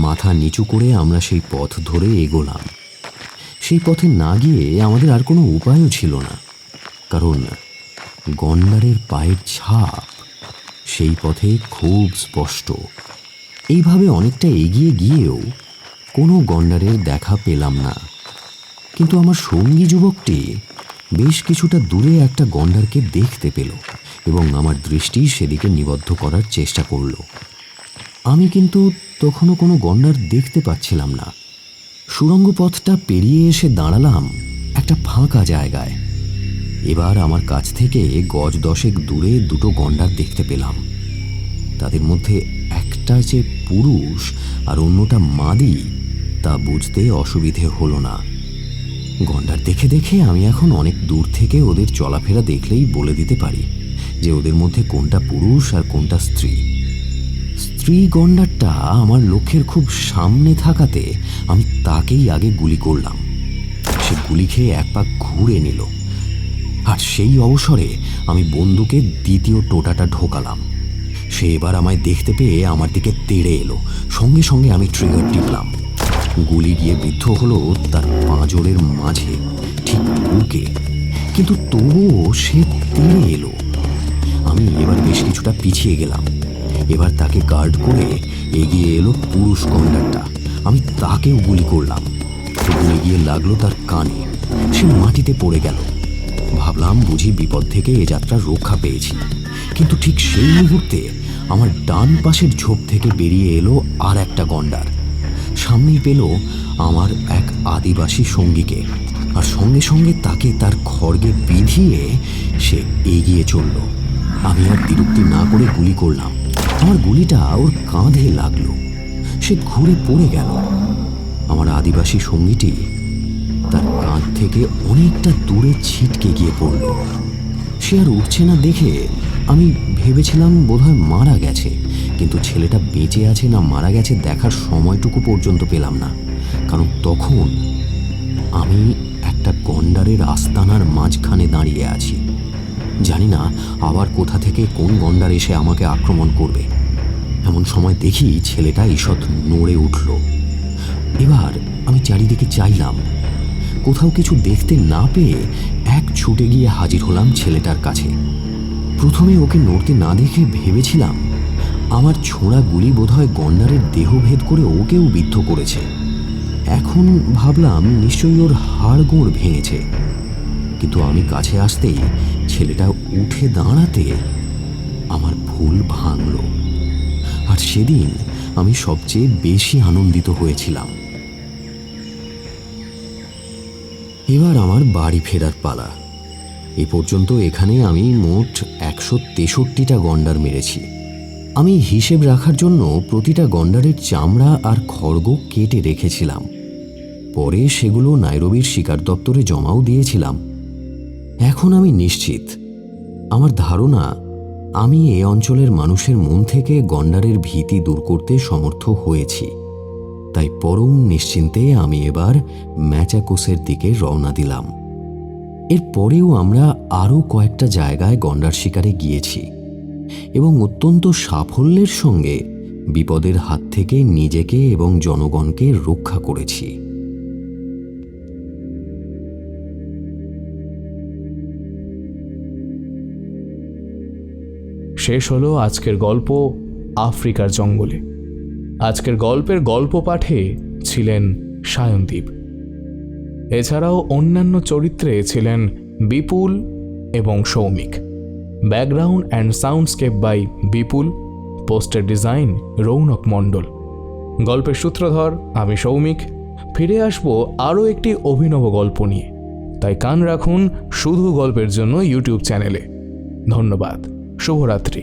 মাথা নিচু করে আমরা সেই পথ ধরে এগোলাম। সেই পথে না গিয়ে আমাদের আর কোনো উপায়ও ছিল না, কারণ গন্ডারের পায়ের ছাপ সেই পথে খুব স্পষ্ট। এইভাবে অনেকটা এগিয়ে গিয়েও কোনো গন্ডারের দেখা পেলাম না, কিন্তু আমার সঙ্গী যুবকটি বেশ কিছুটা দূরে একটা গন্ডারকে দেখতে পেল এবং আমার দৃষ্টি সেদিকে নিবদ্ধ করার চেষ্টা করল। আমি কিন্তু তখনও কোনো গন্ডার দেখতে পাচ্ছিলাম না। সুড়ঙ্গ পথটা পেরিয়ে এসে দাঁড়ালাম একটা ফাঁকা জায়গায়। এবার আমার কাছ থেকে গজ 10 দূরে 2টো গন্ডার দেখতে পেলাম। তাদের মধ্যে একটা যে পুরুষ আর অন্যটা মাদি তা বুঝতে অসুবিধে হলো না। গন্ডার দেখে দেখে আমি এখন অনেক দূর থেকে ওদের চলাফেরা দেখলেই বলে দিতে পারি যে ওদের মধ্যে কোনটা পুরুষ আর কোনটা স্ত্রী। স্ত্রী গন্ডারটা আমার লক্ষ্যের খুব সামনে থাকাতে আমি তাকেই আগে গুলি করলাম। সে গুলি খেয়ে 1 পাক ঘুরে নিল, আর সেই অবসরে আমি বন্দুকের 2য় টোটাটা ঢোকালাম। সে এবার আমায় দেখতে পেয়ে আমার দিকে তেড়ে এলো। সঙ্গে সঙ্গে আমি ট্রিগার টিপলাম। গুলি গিয়ে বিদ্ধ হলো তার পাঁজরের মাঝে, ঠিক বুকে, কিন্তু তবুও সে তেড়ে এলো। আমি এবার বেশ কিছুটা পিছিয়ে গেলাম। এবার তাকে গার্ড করে এগিয়ে এলো পুরুষ গন্ডারটা। আমি তাকেও গুলি করলাম। গুলি গিয়ে লাগলো তার কানে। সে মাটিতে পড়ে গেল। ভাবলাম বুঝি বিপদ থেকে এ যাত্রা রক্ষা পেয়েছি, কিন্তু ঠিক সেই মুহূর্তে আমার ডান পাশের ঝোপ থেকে বেরিয়ে এলো আর একটা গন্ডার। সামনেই পেল আমার এক আদিবাসী সঙ্গীকে, আর সঙ্গে সঙ্গে তাকে তার খড়গে বিঁধিয়ে সে এগিয়ে চলল। আমি আর বিরক্তি না করে গুলি করলাম। আমার গুলিটা ওর কাঁধে লাগলো। সে ঘুরে পড়ে গেল। আমার আদিবাসী সঙ্গীটি তার কাঁধ থেকে অনেকটা দূরে ছিটকে গিয়ে পড়ল। সে আর উঠছে না দেখে আমি ভেবেছিলাম বোধহয় মারা গেছে, কিন্তু ছেলেটা বেঁচে আছে না মারা গেছে দেখার সময়টুকু পর্যন্ত পেলাম না, কারণ তখন আমি একটা গন্ডারের আস্তানার মাঝখানে দাঁড়িয়ে আছি। জানি না আবার কোথা থেকে কোন গন্ডার এসে আমাকে আক্রমণ করবে। এমন সময় দেখি ছেলেটা ঈষৎ নড়ে উঠল। এবার আমি চারিদিকে চাইলাম, কোথাও কিছু দেখতে না পেয়ে এক ছুটে গিয়ে হাজির হলাম ছেলেটার কাছে। প্রথমে ওকে নড়তে না দেখে ভেবেছিলাম আমার ছোঁড়া গুলি বোধহয় গন্ডারের দেহভেদ করে ওকেও বিদ্ধ করেছে। এখন ভাবলাম নিশ্চয়ই ওর হাড়গোড় ভেঙেছে, কিন্তু আমি কাছে আসতেই ছেলেটা উঠে দাঁড়াতে আমার ভুল ভাঙল। আর সেদিন আমি সবচেয়ে বেশি আনন্দিত হয়েছিলাম। এবার আমার বাড়ি ফেরার পালা। এ পর্যন্ত এখানে আমি মোট 163টা গন্ডার মেরেছি। আমি হিসেব রাখার জন্য প্রতিটা গন্ডারের চামড়া আর খড়গ কেটে রেখেছিলাম। পরে সেগুলো নাইরোবির শিকার দপ্তরে জমাও দিয়েছিলাম। এখন আমি নিশ্চিত, আমার ধারণা আমি এ অঞ্চলের মানুষের মন থেকে গন্ডারের ভীতি দূর করতে সমর্থ হয়েছি। তাই পরম নিশ্চিন্তে আমি এবার ম্যাচাকোসের দিকে রওনা দিলাম। এর পরেও আমরা আরও কয়েকটা জায়গায় গন্ডার শিকারে গিয়েছি এবং অত্যন্ত সাফল্যের সঙ্গে বিপদের হাত থেকে নিজেকে এবং জনগণকে রক্ষা করেছি। শেষ হলো আজকের গল্প আফ্রিকার জঙ্গলে। আজকের গল্পের গল্প পাঠে ছিলেন সায়নদীপ। এছাড়াও অন্যান্য চরিত্রে ছিলেন বিপুল এবং Soumik. Background and soundscape by Bipul, poster design Rounak Mondal. গল্পের সূত্রধর আমি সৌমিক। ফিরে আসব আরও একটি অভিনব গল্প নিয়ে, তাই কান রাখুন শুধু গল্পের জন্য ইউটিউব চ্যানেলে। ধন্যবাদ। শুভরাত্রি।